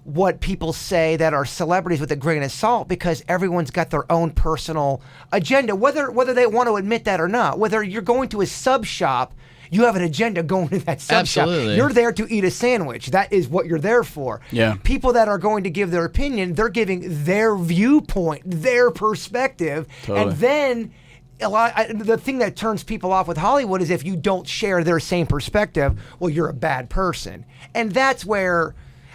what people say that are celebrities with a grain of salt, because everyone's got their own personal agenda, whether they want to admit that or not. Whether you're going to a sub shop, you have an agenda going to that sub shop. Absolutely. You're there to eat a sandwich. That is what you're there for. Yeah. People that are going to give their opinion, they're giving their viewpoint, their perspective, Totally. and then the thing that turns people off with Hollywood is if you don't share their same perspective, well, you're a bad person. And that's where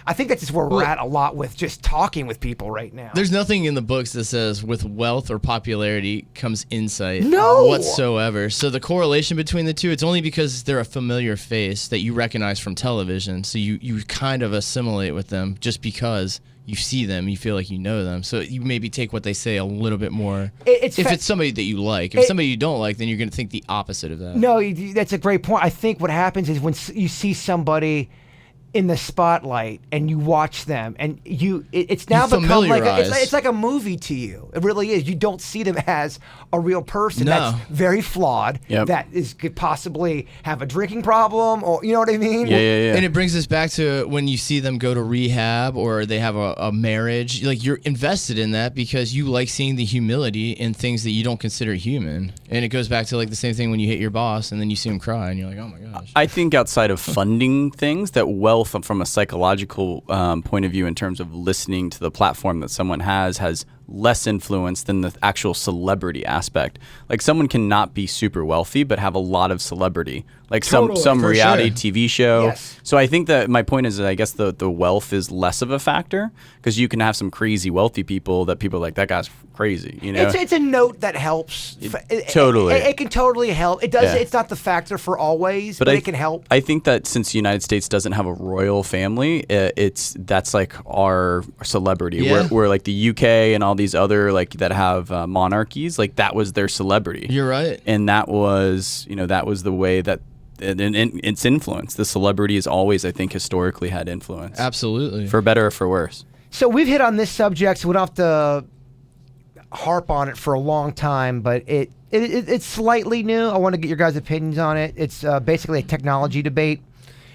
I think that's just where we're at a lot with just talking with people right now. There's nothing in the books that says with wealth or popularity comes insight whatsoever. So the correlation between the two, it's only because they're a familiar face that you recognize from television. So you kind of assimilate with them just because you see them, you feel like you know them. So you maybe take what they say a little bit more. If it's somebody that you like. If somebody you don't like, then you're going to think the opposite of that. No, that's a great point. I think what happens is when you see somebody in the spotlight and you watch them and it's now become like it's like a movie to you. It really is. You don't see them as a real person that's very flawed, that could possibly have a drinking problem, or you know what I mean? Yeah. And it brings us back to when you see them go to rehab or they have a marriage, like you're invested in that because you like seeing the humility in things that you don't consider human. And it goes back to like the same thing when you hit your boss and then you see him cry and you're like, oh my gosh. I think outside of funding things, that wealth from a psychological point of view in terms of listening to the platform that someone has less influence than the actual celebrity aspect. Like someone can not be super wealthy but have a lot of celebrity, like some reality TV show. Yes. So I think that my point is that I guess the wealth is less of a factor, because you can have some crazy wealthy people that people are like, that guy's crazy, you know. It's a note that helps. Totally. It can totally help. It does. Yeah. It's not the factor for always, but it can help. I think that since the United States doesn't have a royal family, that's like our celebrity. Yeah. Where like the UK and all these other like that have monarchies, like that was their celebrity. You're right. And that was the way that and its influence. The celebrity has always, I think, historically had influence. Absolutely. For better or for worse. So we've hit on this subject, so we don't have to harp on it for a long time, but it's slightly new. I want to get your guys' opinions on it. It's basically a technology debate.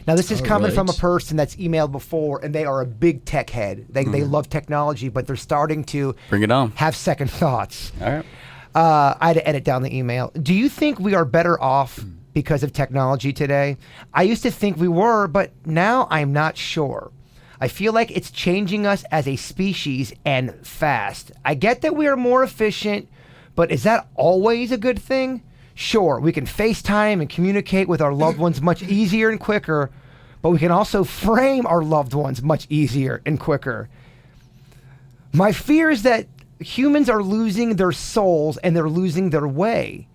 Now, this is coming from a person that's emailed before, and they are a big tech head. They love technology, but they're starting to Bring it on. have second thoughts. All right. I had to edit down the email. Do you think we are better off because of technology today? I used to think we were, but now I'm not sure. I feel like it's changing us as a species and fast. I get that we are more efficient, but is that always a good thing? Sure, we can FaceTime and communicate with our loved ones much easier and quicker, but we can also frame our loved ones much easier and quicker. My fear is that humans are losing their souls and they're losing their way.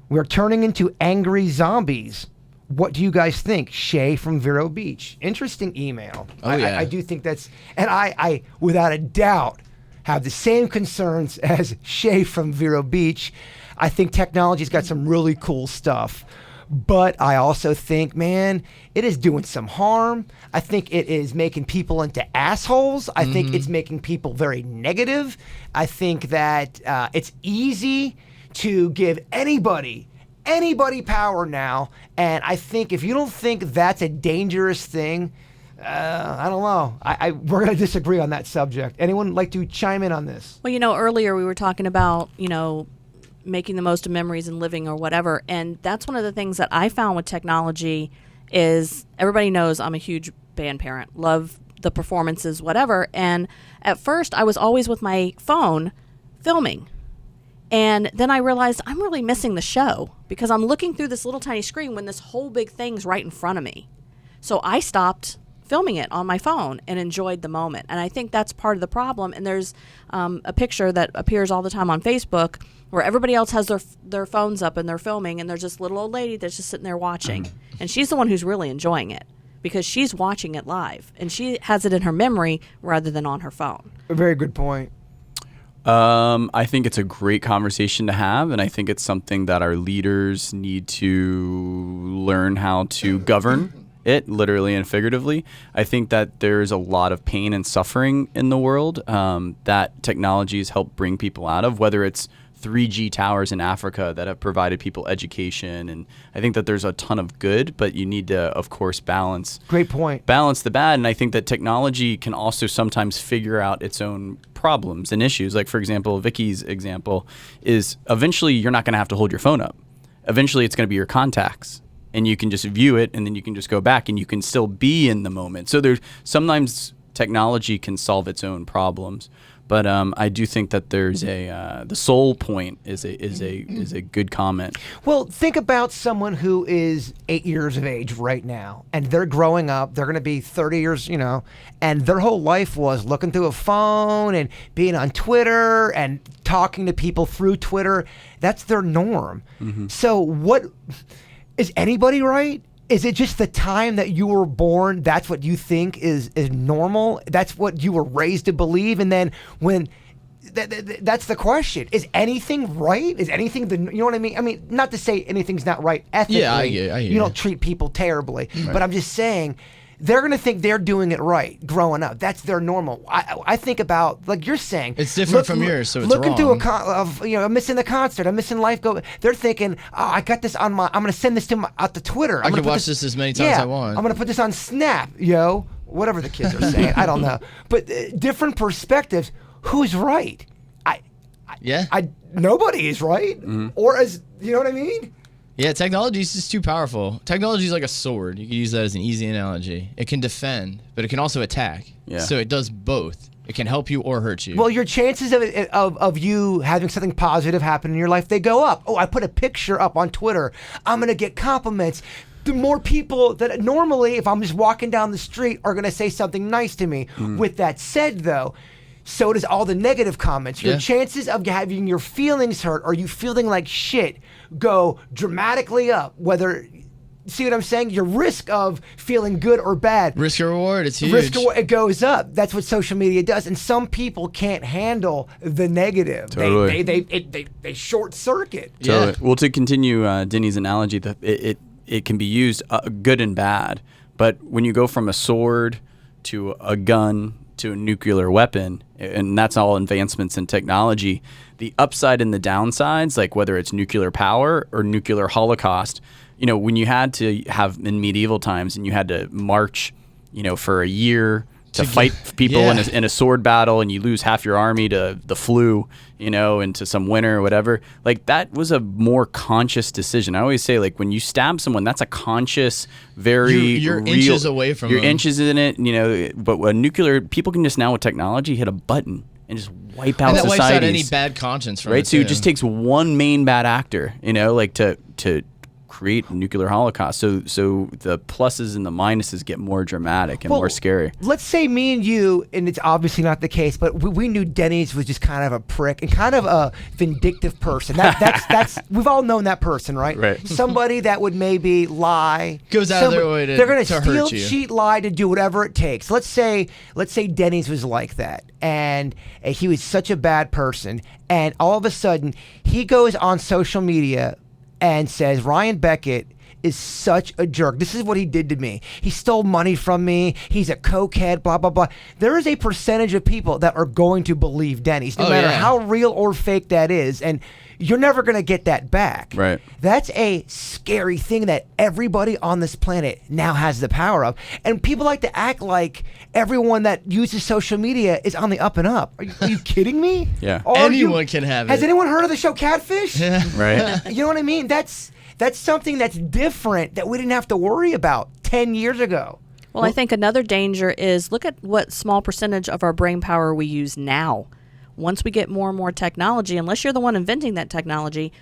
We're turning into angry zombies. What do you guys think? Shay from Vero Beach. Interesting email. Oh, yeah. I do think that's, and I, without a doubt, have the same concerns as Shay from Vero Beach. I think technology's got some really cool stuff. But I also think, man, it is doing some harm. I think it is making people into assholes. I think it's making people very negative. I think that it's easy to give anybody power now. And I think if you don't think that's a dangerous thing, I don't know. We're going to disagree on that subject. Anyone like to chime in on this? Well, earlier we were talking about, making the most of memories and living or whatever. And that's one of the things that I found with technology is everybody knows I'm a huge band parent, love the performances, whatever. And at first I was always with my phone filming. And then I realized I'm really missing the show because I'm looking through this little tiny screen when this whole big thing's right in front of me. So I stopped filming it on my phone and enjoyed the moment. And I think that's part of the problem. And there's a picture that appears all the time on Facebook where everybody else has their phones up and they're filming, and there's this little old lady that's just sitting there watching. And she's the one who's really enjoying it because she's watching it live and she has it in her memory rather than on her phone. A very good point. I think it's a great conversation to have, and I think it's something that our leaders need to learn how to govern it, literally and figuratively. I think that there's a lot of pain and suffering in the world that technology has helped bring people out of, whether it's 3G towers in Africa that have provided people education. And I think that there's a ton of good, but you need to, of course, balance. Great point. Balance the bad. And I think that technology can also sometimes figure out its own problems and issues. Like, for example, Vicky's example is eventually you're not going to have to hold your phone up. Eventually it's going to be your contacts. And you can just view it, and then you can just go back, and you can still be in the moment. So there's sometimes technology can solve its own problems, but I do think that there's the soul point is a good comment. Well, think about someone who is 8 years of age right now, and they're growing up. They're going to be 30 years, and their whole life was looking through a phone and being on Twitter and talking to people through Twitter. That's their norm. So what? Is anybody right? Is it just the time that you were born? That's what you think is normal? That's what you were raised to believe? And then when that's the question. Is anything right? Is anything you know what I mean? I mean, not to say anything's not right ethically. Yeah, I hear you don't treat people terribly. Right. But I'm just saying they're going to think they're doing it right growing up. That's their normal. I think about, like you're saying. It's different from yours, so it's looking wrong. through I'm missing the concert. I'm missing life. They're thinking, oh, I got this on I'm going to send this out to Twitter. I can watch this as many times as I want. I'm going to put this on Snap, whatever the kids are saying. I don't know. But different perspectives. Who's right? Nobody is right. Or as, you know what I mean? Yeah, technology is just too powerful. Technology is like a sword. You can use that as an easy analogy. It can defend, but it can also attack. Yeah. So it does both. It can help you or hurt you. Well, your chances of you having something positive happen in your life, they go up. Oh, I put a picture up on Twitter. I'm going to get compliments. The more people that normally, if I'm just walking down the street, are going to say something nice to me. With that said, though, so does all the negative comments. Your chances of having your feelings hurt or you feeling like shit go dramatically up. See what I'm saying? Your risk of feeling good or bad. Risk or reward, it's huge. It goes up. That's what social media does. And some people can't handle the negative. Totally. They short circuit. Totally. Yeah. Well, to continue Denny's analogy, it can be used good and bad. But when you go from a sword to a gun to a nuclear weapon, and that's all advancements in technology, the upside and the downsides, like whether it's nuclear power or nuclear holocaust, when you had to have in medieval times and you had to march, for a year to fight people in a sword battle, and you lose half your army to the flu, and to some winter or whatever. Like, that was a more conscious decision. I always say, like, when you stab someone, that's a conscious, very you're real, inches away from you're them. inches in it, but with nuclear, people can just now with technology hit a button and just wipe out And that societies. wipes out any bad conscience from right? it, So it too. just takes one main bad actor, like to create a nuclear holocaust. So the pluses and the minuses get more dramatic and more scary. Let's say me and you, and it's obviously not the case, but we knew Denny's was just kind of a prick and kind of a vindictive person. That's we've all known that person, right? Right. Somebody that would maybe lie. Goes out of their way They're going to steal, hurt you. cheat, lie, to do whatever it takes. Let's say Denny's was like that, and he was such a bad person, and all of a sudden he goes on social media and says, Ryan Beckett is such a jerk. This is what he did to me. He stole money from me. He's a cokehead, blah, blah, blah. There is a percentage of people that are going to believe Denny's, no matter how real or fake that is. And you're never going to get that back. Right. That's a scary thing that everybody on this planet now has the power of. And people like to act like everyone that uses social media is on the up and up. Are you kidding me? Yeah. Anyone can have Has it. anyone heard of the show Catfish? Right. You know what I mean? That's something that's different that we didn't have to worry about 10 years ago. Well, I think another danger is look at what small percentage of our brain power we use now. Once we get more and more technology, unless you're the one inventing that technology,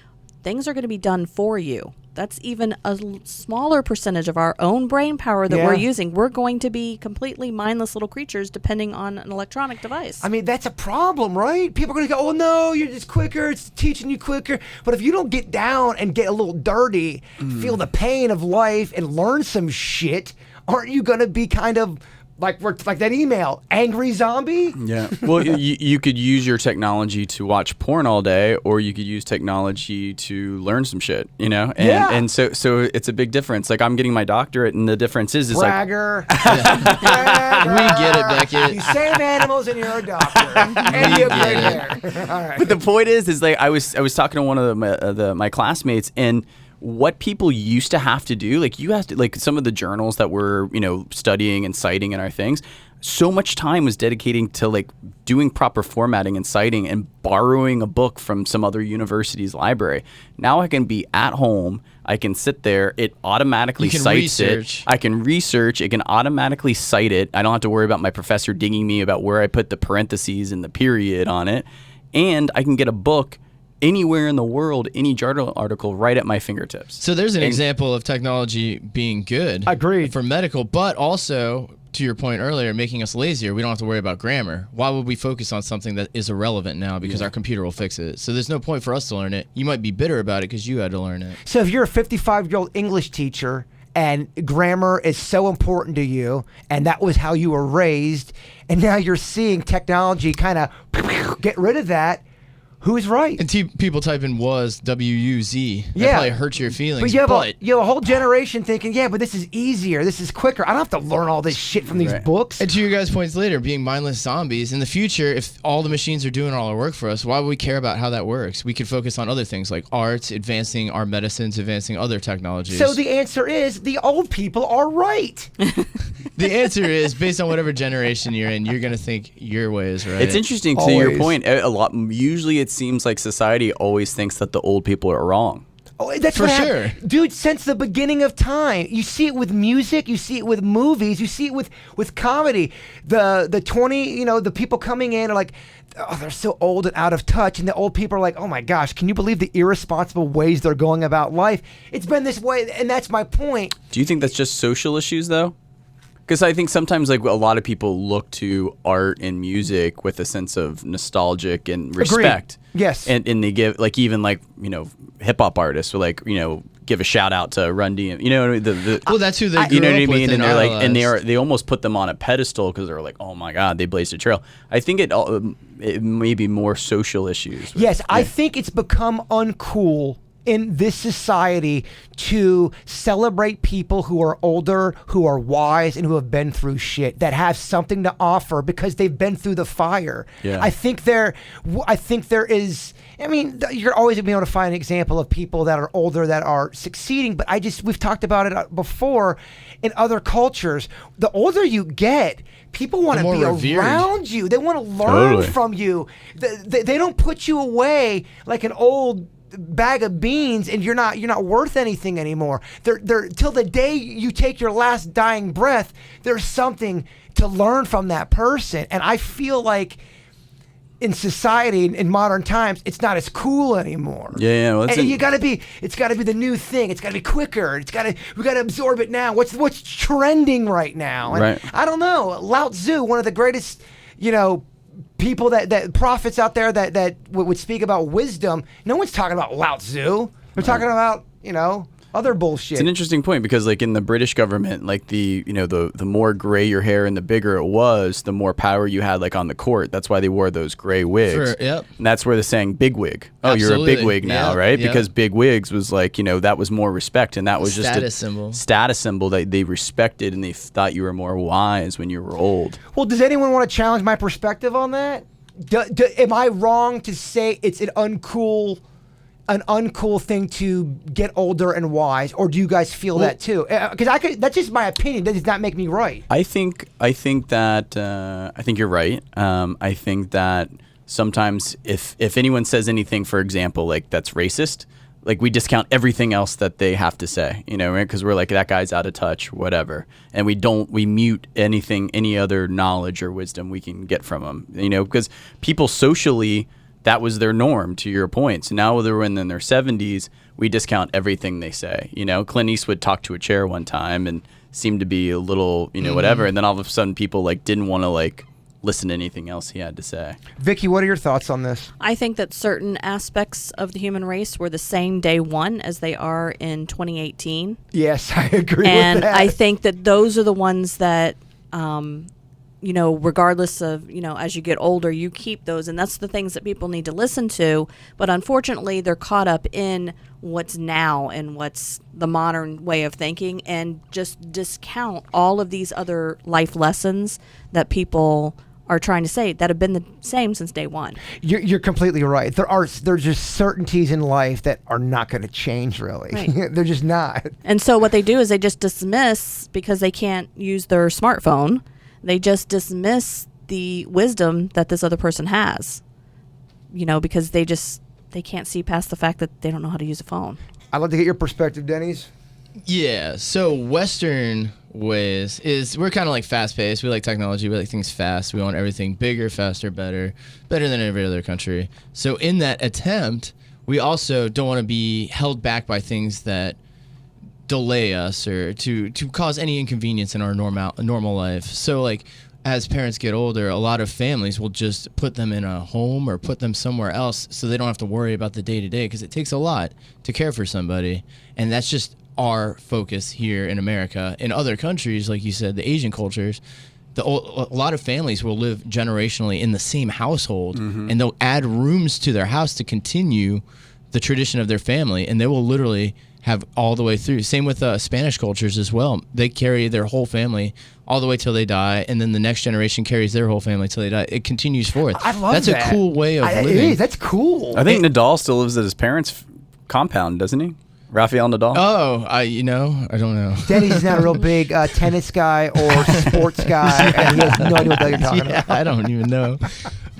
things are going to be done for you. That's even a smaller percentage of our own brain power that we're using. We're going to be completely mindless little creatures depending on an electronic device. I mean, that's a problem, right? People are going to go, oh, no, you're just quicker. It's teaching you quicker. But if you don't get down and get a little dirty, feel the pain of life and learn some shit, aren't you going to be kind of like that email, angry zombie? Yeah. Well, you could use your technology to watch porn all day, or you could use technology to learn some shit, And so it's a big difference. Like, I'm getting my doctorate, and the difference is Bragger. We get it, Beckett. You save animals and you're a doctor. And you have great hair. All right. But the point is like I was talking to one of my classmates, and what people used to have to do, like you have to, like some of the journals that we're, studying and citing in our things, so much time was dedicating to like doing proper formatting and citing and borrowing a book from some other university's library. Now I can be at home. I can sit there. It automatically cites it. I can research. It can automatically cite it. I don't have to worry about my professor dinging me about where I put the parentheses and the period on it. And I can get a book anywhere in the world, any journal article right at my fingertips. So there's an example of technology being good. Agreed. For medical, but also, to your point earlier, making us lazier. We don't have to worry about grammar. Why would we focus on something that is irrelevant now because our computer will fix it? So there's no point for us to learn it. You might be bitter about it because you had to learn it. So if you're a 55-year-old English teacher and grammar is so important to you, and that was how you were raised, and now you're seeing technology kind of get rid of that, who's right? And people type in was, W-U-Z. That Yeah. probably hurts your feelings. But you have a whole generation thinking, yeah, but this is easier, this is quicker. I don't have to learn all this shit from these books. And to your guys' points later, being mindless zombies, in the future, if all the machines are doing all our work for us, why would we care about how that works? We could focus on other things like arts, advancing our medicines, advancing other technologies. So the answer is the old people are right. The answer is, based on whatever generation you're in, you're going to think your way is right. It's interesting to your point. Usually it seems like society always thinks that the old people are wrong. Oh, that's For what sure. Dude, since the beginning of time. You see it with music, you see it with movies, you see it with comedy. The 20, the people coming in are like, oh, they're so old and out of touch, and the old people are like, oh my gosh, can you believe the irresponsible ways they're going about life? It's been this way, and that's my point. Do you think that's just social issues though? Because I think sometimes like a lot of people look to art and music with a sense of nostalgic and respect. Agreed. Yes. And they give like even like, hip hop artists will like, give a shout out to Run DMC. Well, that's who they grew you know up what I with mean? And they're like, and idolized. they almost put them on a pedestal because they're like, oh my God, they blazed a trail. I think it may be more social issues. Yes, I think it's become uncool in this society to celebrate people who are older, who are wise, and who have been through shit, that have something to offer because they've been through the fire. Yeah. I think there is. I mean, you're always gonna be able to find an example of people that are older that are succeeding, but we've talked about it before in other cultures. The older you get, people want to more be revered. around you. They want to learn Totally. from you. They don't put you away like an old bag of beans and you're not worth anything anymore. They're till the day you take your last dying breath, there's something to learn from that person. And I feel like in society in modern times, it's not as cool anymore. Yeah. Well, And it's got to be the new thing. It's got to be quicker. We got to absorb it now. What's trending right now? And Right. I don't know. Lao Tzu, one of the greatest, people that prophets out there that would speak about wisdom. No one's talking about Lao Tzu. They're talking about, other bullshit. It's an interesting point because, like, in the British government, like the more gray your hair and the bigger it was, the more power you had, like, on the court. That's why they wore those gray wigs. Yep. And that's where the saying "bigwig." Oh, you're a Absolutely. bigwig now, Yeah, right? yeah. Because big wigs was like, that was more respect, and that was just Status symbol. Status symbol that they respected, and they thought you were more wise when you were old. Well, does anyone want to challenge my perspective on that? Am I wrong to say it's an uncool thing to get older and wise, or do you guys feel that too? Because that's just my opinion. That does not make me right. I think you're right. I think that sometimes if anyone says anything, for example, like that's racist, like we discount everything else that they have to say, right? Because we're like, that guy's out of touch, whatever, and we mute any other knowledge or wisdom we can get from them, because people socially, that was their norm, to your point. So now they're in their 70s, we discount everything they say. Clint Eastwood talked to a chair one time and seemed to be a little, whatever. And then all of a sudden people like didn't want to like listen to anything else he had to say. Vicky, what are your thoughts on this? I think that certain aspects of the human race were the same day one as they are in 2018. Yes, I agree And with that. I think that those are the ones that, regardless of, as you get older, you keep those. And that's the things that people need to listen to. But unfortunately, they're caught up in what's now and what's the modern way of thinking and just discount all of these other life lessons that people are trying to say that have been the same since day one. You're completely right. There's just certainties in life that are not going to change, really. Right. They're just not. And so what they do is they just dismiss, because they can't use their smartphone, they just dismiss the wisdom that this other person has, because they can't see past the fact that they don't know how to use a phone. I'd love to get your perspective, Denny's. Yeah, so Western ways is we're kind of like fast paced. We like technology. We like things fast. We want everything bigger, faster, better than every other country. So in that attempt, we also don't want to be held back by things that delay us or to cause any inconvenience in our normal life. So like as parents get older, a lot of families will just put them in a home or put them somewhere else so they don't have to worry about the day-to-day, because it takes a lot to care for somebody, and that's just our focus here in America. In other countries, like you said, the Asian cultures, a lot of families will live generationally in the same household, and they'll add rooms to their house to continue the tradition of their family, and they will literally have all the way through. Same with Spanish cultures as well. They carry their whole family all the way till they die, and then the next generation carries their whole family till they die. It continues forth. I love That's that. a cool way of It living. is. That's cool. I think Nadal still lives at his parents' compound, doesn't he? Rafael Nadal. Oh, I don't know. Denny's not a real big tennis guy or sports guy, and he has no idea what the hell you're talking Yeah, about. I don't even know.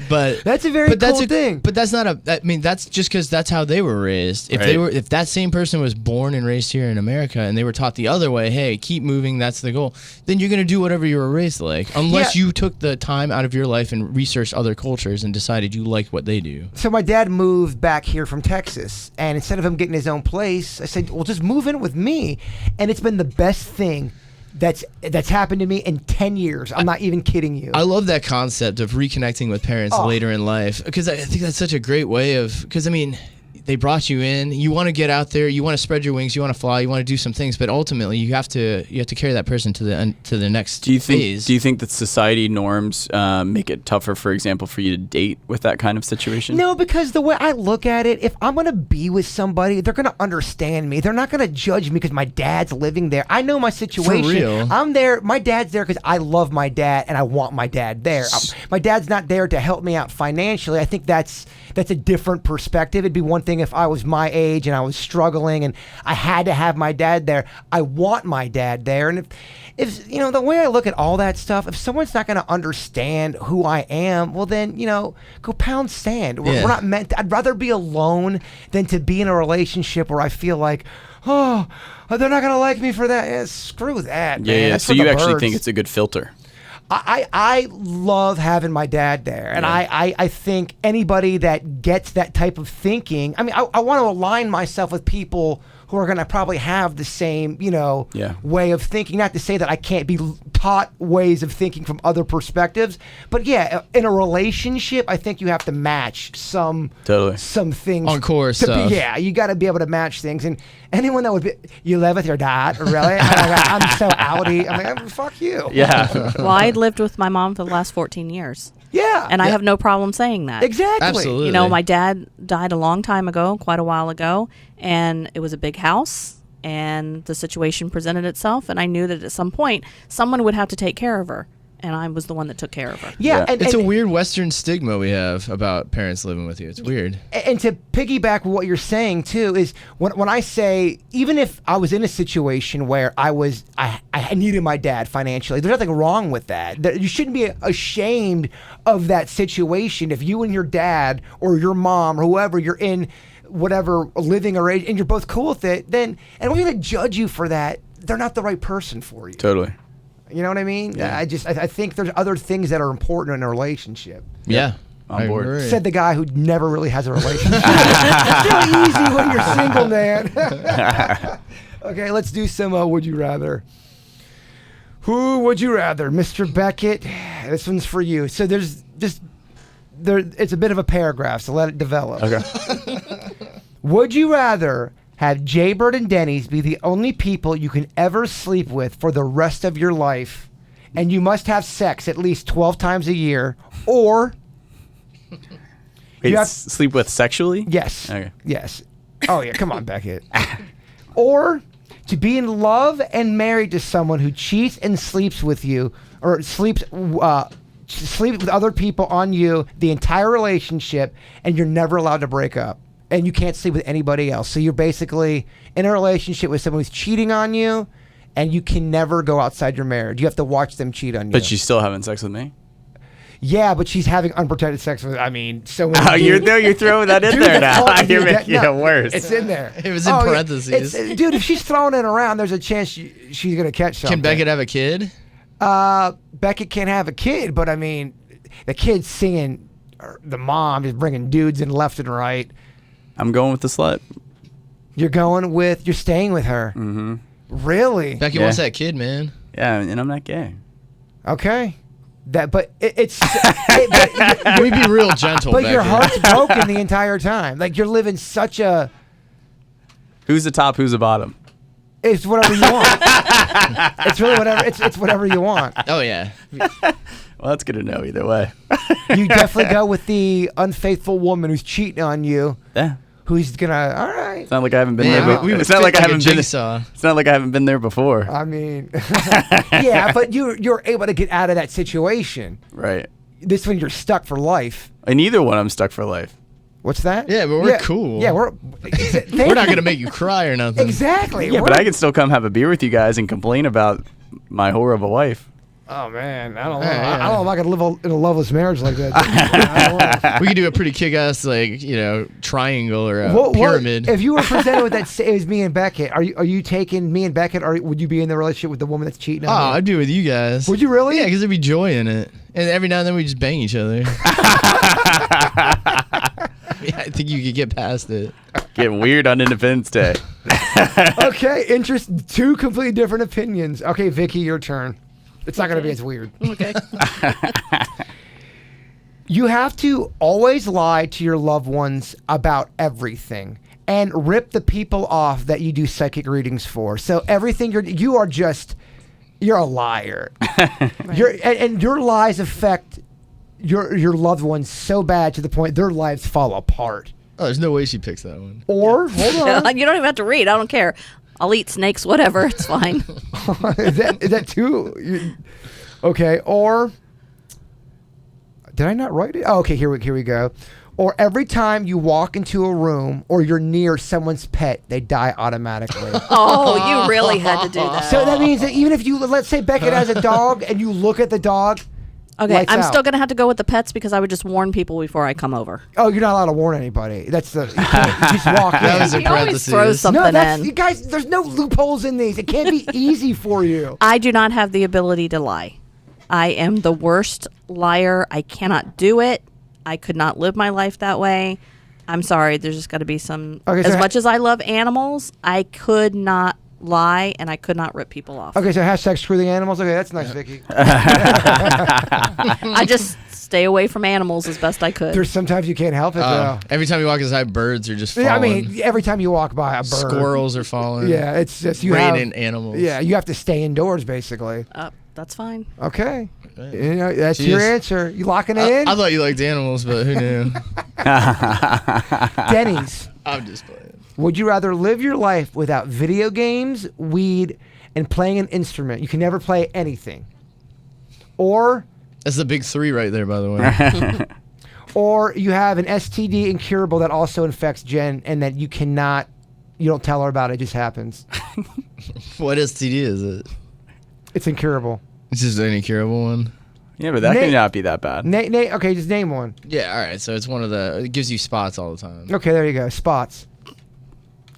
But That's a very cool thing. But that's not that's just because that's how they were raised. If that same person was born and raised here in America and they were taught the other way, hey, keep moving, that's the goal, then you're gonna do whatever you were raised like, unless you took the time out of your life and researched other cultures and decided you liked what they do. So my dad moved back here from Texas, and instead of him getting his own place, I said, well, just move in with me. And it's been the best thing that's happened to me in 10 years. I'm not even kidding you. I love that concept of reconnecting with parents later in life, because I think that's such a great way of, because I mean, they brought you in. You want to get out there. You want to spread your wings. You want to fly. You want to do some things. But ultimately, you have to carry that person to the next phase. Do you think that society norms make it tougher, for example, for you to date with that kind of situation? No, because the way I look at it, if I'm going to be with somebody, they're going to understand me. They're not going to judge me because my dad's living there. I know my situation. For real. I'm there. My dad's there because I love my dad and I want my dad there. My dad's not there to help me out financially. I think that's a different perspective. It'd be one thing if I was my age and I was struggling and I had to have my dad there. I want my dad there. And if the way I look at all that stuff, if someone's not going to understand who I am, well then, go pound sand. We're not meant to, I'd rather be alone than to be in a relationship where I feel like, oh, they're not going to like me for that. Yeah, screw that, man. That's so for you the actually birds. think it's a good filter? I love having my dad there. And I think anybody that gets that type of thinking, I mean, I want to align myself with people who are going to probably have the same, way of thinking. Not to say that I can't be taught ways of thinking from other perspectives, but yeah, in a relationship, I think you have to match some things. On course. You got to be able to match things. And anyone that would be, you live with your dad, really? I'm so outy. I'm like, fuck you. Yeah. Well, I lived with my mom for the last 14 years. Yeah. And I have no problem saying that. Exactly. Absolutely. My dad died a long time ago, quite a while ago, and it was a big house, and the situation presented itself, and I knew that at some point someone would have to take care of her, and I was the one that took care of her. Yeah. It's a weird Western stigma we have about parents living with you. It's weird. And to piggyback what you're saying too is when I say, even if I was in a situation where I needed my dad financially, there's nothing wrong with that. You shouldn't be ashamed of that situation. If you and your dad or your mom or whoever you're in whatever living arrangement and you're both cool with it, then, and we're going to judge you for that, they're not the right person for you. Totally. You know what I mean? Yeah. I think there's other things that are important in a relationship. Yeah. On board. Agree. Said the guy who never really has a relationship. It's real easy when you're single, man. Okay, let's do some Would You Rather. Who would you rather? Mr. Beckett, this one's for you. So it's a bit of a paragraph, so let it develop. Okay. Would you rather have Jaybird and Denny's be the only people you can ever sleep with for the rest of your life, and you must have sex at least 12 times a year, or... Wait, sleep with sexually? Yes. Okay. Yes. Oh, yeah, come on, Beckett. Or to be in love and married to someone who cheats and sleeps with you, or sleeps with other people on you the entire relationship, and you're never allowed to break up. And you can't sleep with anybody else. So you're basically in a relationship with someone who's cheating on you, and you can never go outside your marriage. You have to watch them cheat on you. But she's still having sex with me? Yeah, but she's having unprotected sex with, so... Oh, you're throwing that in there now. You're making it worse. It's in there. It was in parentheses. Dude, if she's throwing it around, there's a chance she's going to catch something. Can Beckett have a kid? Beckett can't have a kid, but I mean, the kid's singing, the mom is bringing dudes in left and right. I'm going with the slut. You're staying with her. Mm-hmm. Really? Beckett wants that kid, man. Yeah, and I'm not gay. Okay. We'd be real gentle, but Beckett. your heart's broken the entire time. Like, you're living such a... Who's the top, who's the bottom? It's whatever you want. It's really whatever. It's whatever you want. Oh, yeah. Well, that's good to know either way. You definitely go with the unfaithful woman who's cheating on you. Yeah. Who's gonna? All right. It's not like I haven't been Man, there. we would It's not fit like I like a haven't been. jigsaw. It's not like I haven't been there before. I mean, yeah, but you're able to get out of that situation. Right. This one you're stuck for life. In either one, I'm stuck for life. What's that? Yeah, but we're cool. Yeah, we're not going to make you cry or nothing. Exactly. Yeah, but I can still come have a beer with you guys and complain about my whore of a wife. Oh man, I don't know. Yeah. I don't know if I could live in a loveless marriage like that. I don't know. We could do a pretty kick-ass, triangle or a pyramid. If you were presented with that, it was me and Beckett. Are you taking me and Beckett, or would you be in the relationship with the woman that's cheating on you? I'd be with you guys. Would you really? Yeah, because there'd be joy in it. And every now and then we just bang each other. Yeah, I think you could get past it. Getting weird on Independence Day. Okay, two completely different opinions. Okay, Vicky, your turn. It's not going to be as weird. Okay. You have to always lie to your loved ones about everything and rip the people off that you do psychic readings for. So everything you're a liar. And your lies affect your loved ones so bad to the point their lives fall apart. Oh, there's no way she picks that one. Or hold on. You don't even have to read. I don't care. I'll eat snakes, whatever. It's fine. is that too? Okay. Or did I not write it? Oh, okay. Here we go. Or every time you walk into a room or you're near someone's pet, they die automatically. Oh, you really had to do that. So that means that even if let's say Beckett has a dog and you look at the dog. Okay, lights I'm out. still going to have to go with the pets because I would just warn people before I come over. Oh, you're not allowed to warn anybody. That's you just walk in. That was in He always parentheses. throws something in. You guys, there's no loopholes in these. It can't be easy for you. I do not have the ability to lie. I am the worst liar. I cannot do it. I could not live my life that way. I'm sorry. There's just got to be some. Okay, as much as I love animals, I could not lie and I could not rip people off. Okay, so hashtag screw the animals. Okay, that's nice, Vicky. I just stay away from animals as best I could. There's sometimes you can't help it though. Every time you walk inside, birds are just falling. Yeah, I mean, every time you walk by a bird, squirrels are falling. Yeah, it's just you raining have, animals. Yeah, you have to stay indoors basically. That's fine. Okay, Right. you know that's Jeez. your answer. You locking it in? I thought you liked animals, but who knew? Denny's. I'm just playing. Would you rather live your life without video games, weed, and playing an instrument? You can never play anything. Or That's the big three right there, by the way. or you have an STD incurable that also infects Jen and that you don't tell her about it, just happens. What STD is it? It's incurable. It's just an incurable one. Yeah, but that Nate- can not be that bad. Okay, just name one. Yeah, all right. So it's one of it gives you spots all the time. Okay, there you go. Spots.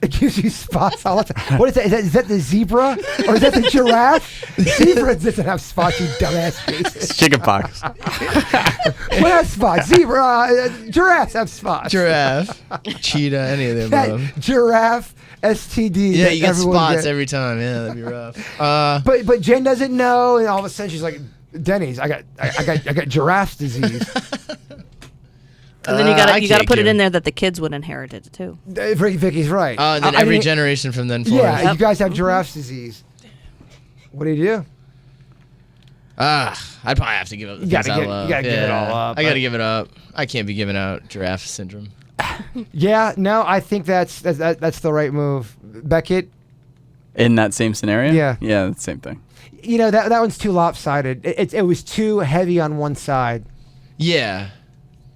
It gives you spots all the time. What is that? Is that the zebra? Or is that the giraffe? Zebra doesn't have spots, you dumbass Jason. It's chicken pox. What has spots? Zebra, giraffes have spots. Giraffe, cheetah, any of them. That giraffe, STD. Yeah, that you get everyone spots gets. every time. Yeah, that'd be rough. But Jen doesn't know, and all of a sudden she's like, Denny's, I got giraffe disease. And then you I got to can't put it give- in there that the kids would inherit it too. Vicky's right. And then I every mean, generation from then forward. Yeah, Yep. you guys have giraffe disease. What do you do? I'd probably have to give up the You things gotta I give- love. you gotta give it all up. I gotta give it up. I can't be giving out giraffe syndrome. Yeah, no, I think that's the right move. Beckett, In that same scenario? Yeah. Yeah, the same thing. you know that one's too lopsided. It was too heavy on one side. Yeah,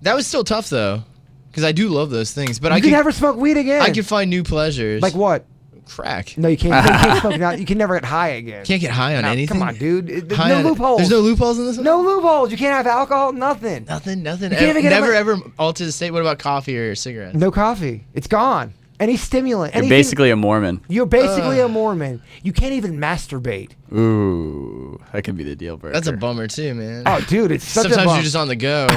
that was still tough though, because I do love those things. But You I can could never smoke weed again. I could find new pleasures. like what? crack. No, you can't. You can't smoke it out. You can never get high again. Can't get high on No, anything. Come on, dude. There's High no on- loopholes. There's no loopholes in this one? No loopholes. You can't have alcohol. Nothing. Nothing. You can't even get Never a- ever alter the state. What about coffee or cigarettes? No coffee. It's gone. Any stimulant. You're anything- basically a Mormon. You're basically a Mormon. You can't even masturbate. Ooh, that could be the deal breaker. That's a bummer too, man. Oh, dude, it's such Sometimes a bump. you're just on the go.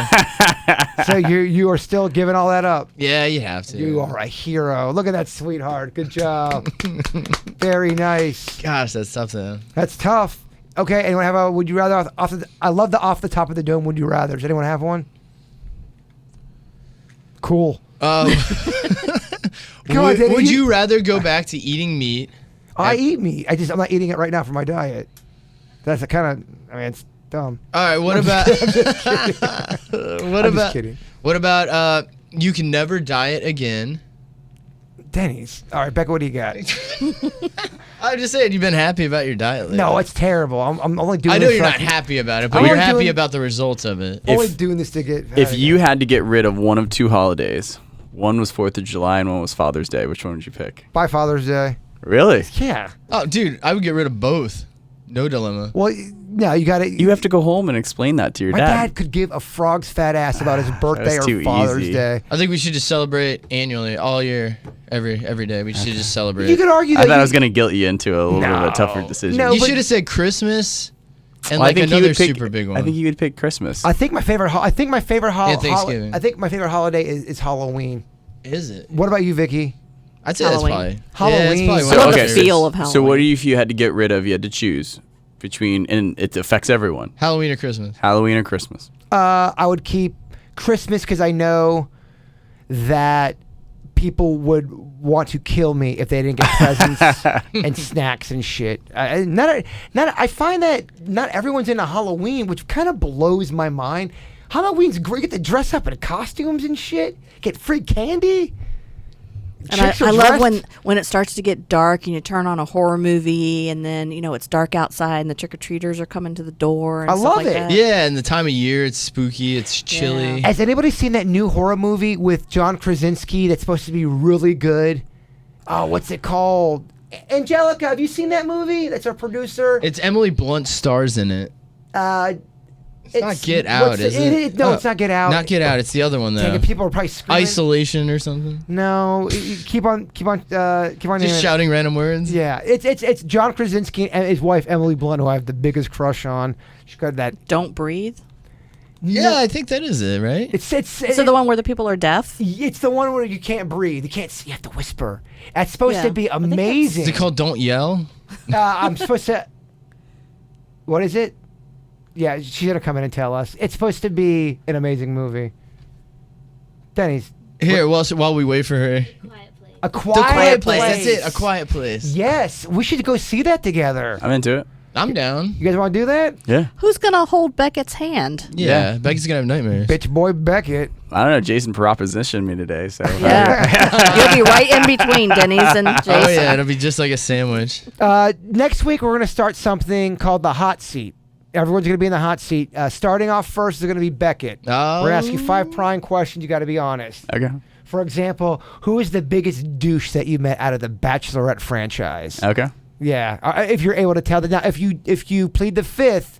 So you are still giving all that up. Yeah, you have to. You are a hero. Look at that sweetheart. Good job. Very nice. Gosh, that's tough though. That's tough. Okay, anyone have a would you rather I love the off the top of the dome would you rather. Does anyone have one? Cool. Come on, Danny, would you rather go back to eating meat? I eat meat. I'm not eating it right now for my diet. That's a kind of it's dumb. All right. What about? I'm just kidding. What about? You can never diet again. Denny's. All right, Becca, what do you got? I'm just saying, you've been happy about your diet lately. No, it's terrible. I'm only doing I know this you're so not can- happy about it, I'm but you're only happy doing- about the results of it. only doing this to get. If you had to get rid of one of two holidays, one was 4th of July and one was Father's Day, which one would you pick? by Father's Day. Really? Yeah. Oh, dude, I would get rid of both. No dilemma. Well, no, you got to. You have to go home and explain that to your My dad. dad could give a frog's fat ass about his birthday or too Father's easy. Day. I think we should just celebrate annually, all year, every day. We should just celebrate. You could argue I that thought I you- was going to guilt you into a little bit of a No. tougher decision. No, You but- should have said Christmas and Well, I like think he another would pick- super big one. I think you would pick Christmas. I think my favorite. Thanksgiving. I think my favorite holiday is Halloween. Is it? What about you, Vicky? I'd say that's Halloween. probably. Yeah, it's Halloween. probably So, one of my okay, favorites. the feel of Halloween. So what if you had to get rid of, you had to choose between, and it affects everyone, Halloween or Christmas? Halloween or Christmas? I would keep Christmas because I know that people would want to kill me if they didn't get presents and snacks and shit. I find that not everyone's into Halloween, which kind of blows my mind. Halloween's great. You get to dress up in costumes and shit. Get free candy. And Chicks I are love dressed- when it starts to get dark and you turn on a horror movie and then, it's dark outside and the trick-or-treaters are coming to the door and I stuff love like it. that. Yeah, and the time of year, it's spooky, it's chilly. Yeah. Has anybody seen that new horror movie with John Krasinski that's supposed to be really good? Oh, what's it called? Angelica, have you seen that movie? That's our producer. It's Emily Blunt stars in it. It's not Get Out, is it? No, Oh, it's not Get Out. Not Get Out. It's the other one though. Dang it, people are probably screaming. Isolation or something. No, keep on. naming Just it. shouting random words. Yeah, it's John Krasinski and his wife Emily Blunt, who I have the biggest crush on. She's got that. Don't breathe. Yeah, I think that is it, right? It's So the one where the people are deaf? It's the one where you can't breathe. You can't see. You have to whisper. That's supposed Yeah. to be I think amazing. Is it called Don't Yell? I'm supposed to. What is it? Yeah, she's gonna come in and tell us. It's supposed to be an amazing movie. Denny's Here, while we wait for her. A The Quiet, Quiet Place. That's it. A Quiet Place. Yes, we should go see that together. I'm into it. I'm down. You guys want to do that? Yeah. Who's going to hold Beckett's hand? Yeah, Becky's gonna have nightmares. Bitch boy Beckett. I don't know. Jason propositioned me today, so Yeah. You'll be right in between Denny's and Jason. Oh yeah, it'll be just like a sandwich. Next week we're gonna start something called the hot seat. Everyone's gonna be in the hot seat. Starting off first is gonna be Beckett. Oh. We're gonna ask you 5 prying questions. You got to be honest. Okay. For example, who is the biggest douche that you met out of the Bachelorette franchise? Okay. Yeah, if you're able to tell that. Now, if you plead the fifth,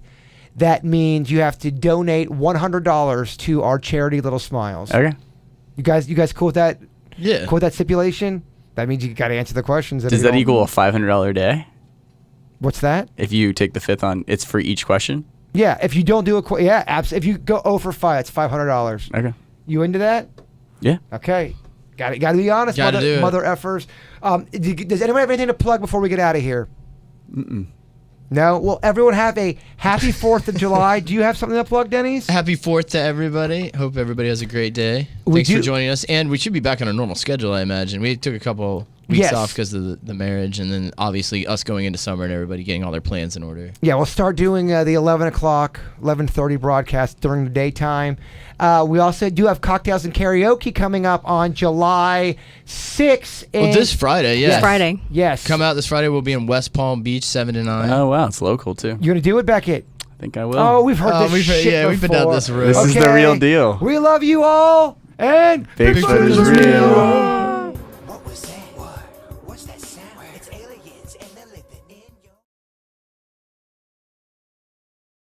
that means you have to donate $100 to our charity Little Smiles. Okay. You guys cool with that? Yeah. Cool with that stipulation? That means you got to answer the questions. Does that equal a $500 day? What's that? If you take the fifth on, it's for each question. Yeah, if you don't do a if you go 0 for 5, it's $500. Okay. You into that? Yeah. Okay. Got to be honest, Gotta do it. mother effers. Does anyone have anything to plug before we get out of here? No? Well, everyone have a happy 4th of July. Do you have something to plug, Denny's? Happy 4th to everybody. Hope everybody has a great day. We Thanks do- for joining us. And we should be back on a normal schedule, I imagine. We took a couple weeks Yes. off because of the marriage, and then obviously us going into summer and everybody getting all their plans in order. Yeah, we'll start doing the 11 o'clock, 11:30 broadcast during the daytime. We also do have Cocktails and Karaoke coming up on July 6th. Well, this Friday, yeah. This Friday. Yes. Come out this Friday. We'll be in West Palm Beach, 7 to 9. Oh wow, it's local too. You going to do it, Beckett? I think I will. Oh, we've heard Oh, this we've heard- shit yeah, we've been down before. this road. This is the real deal. We love you all, and Bigfoot is real.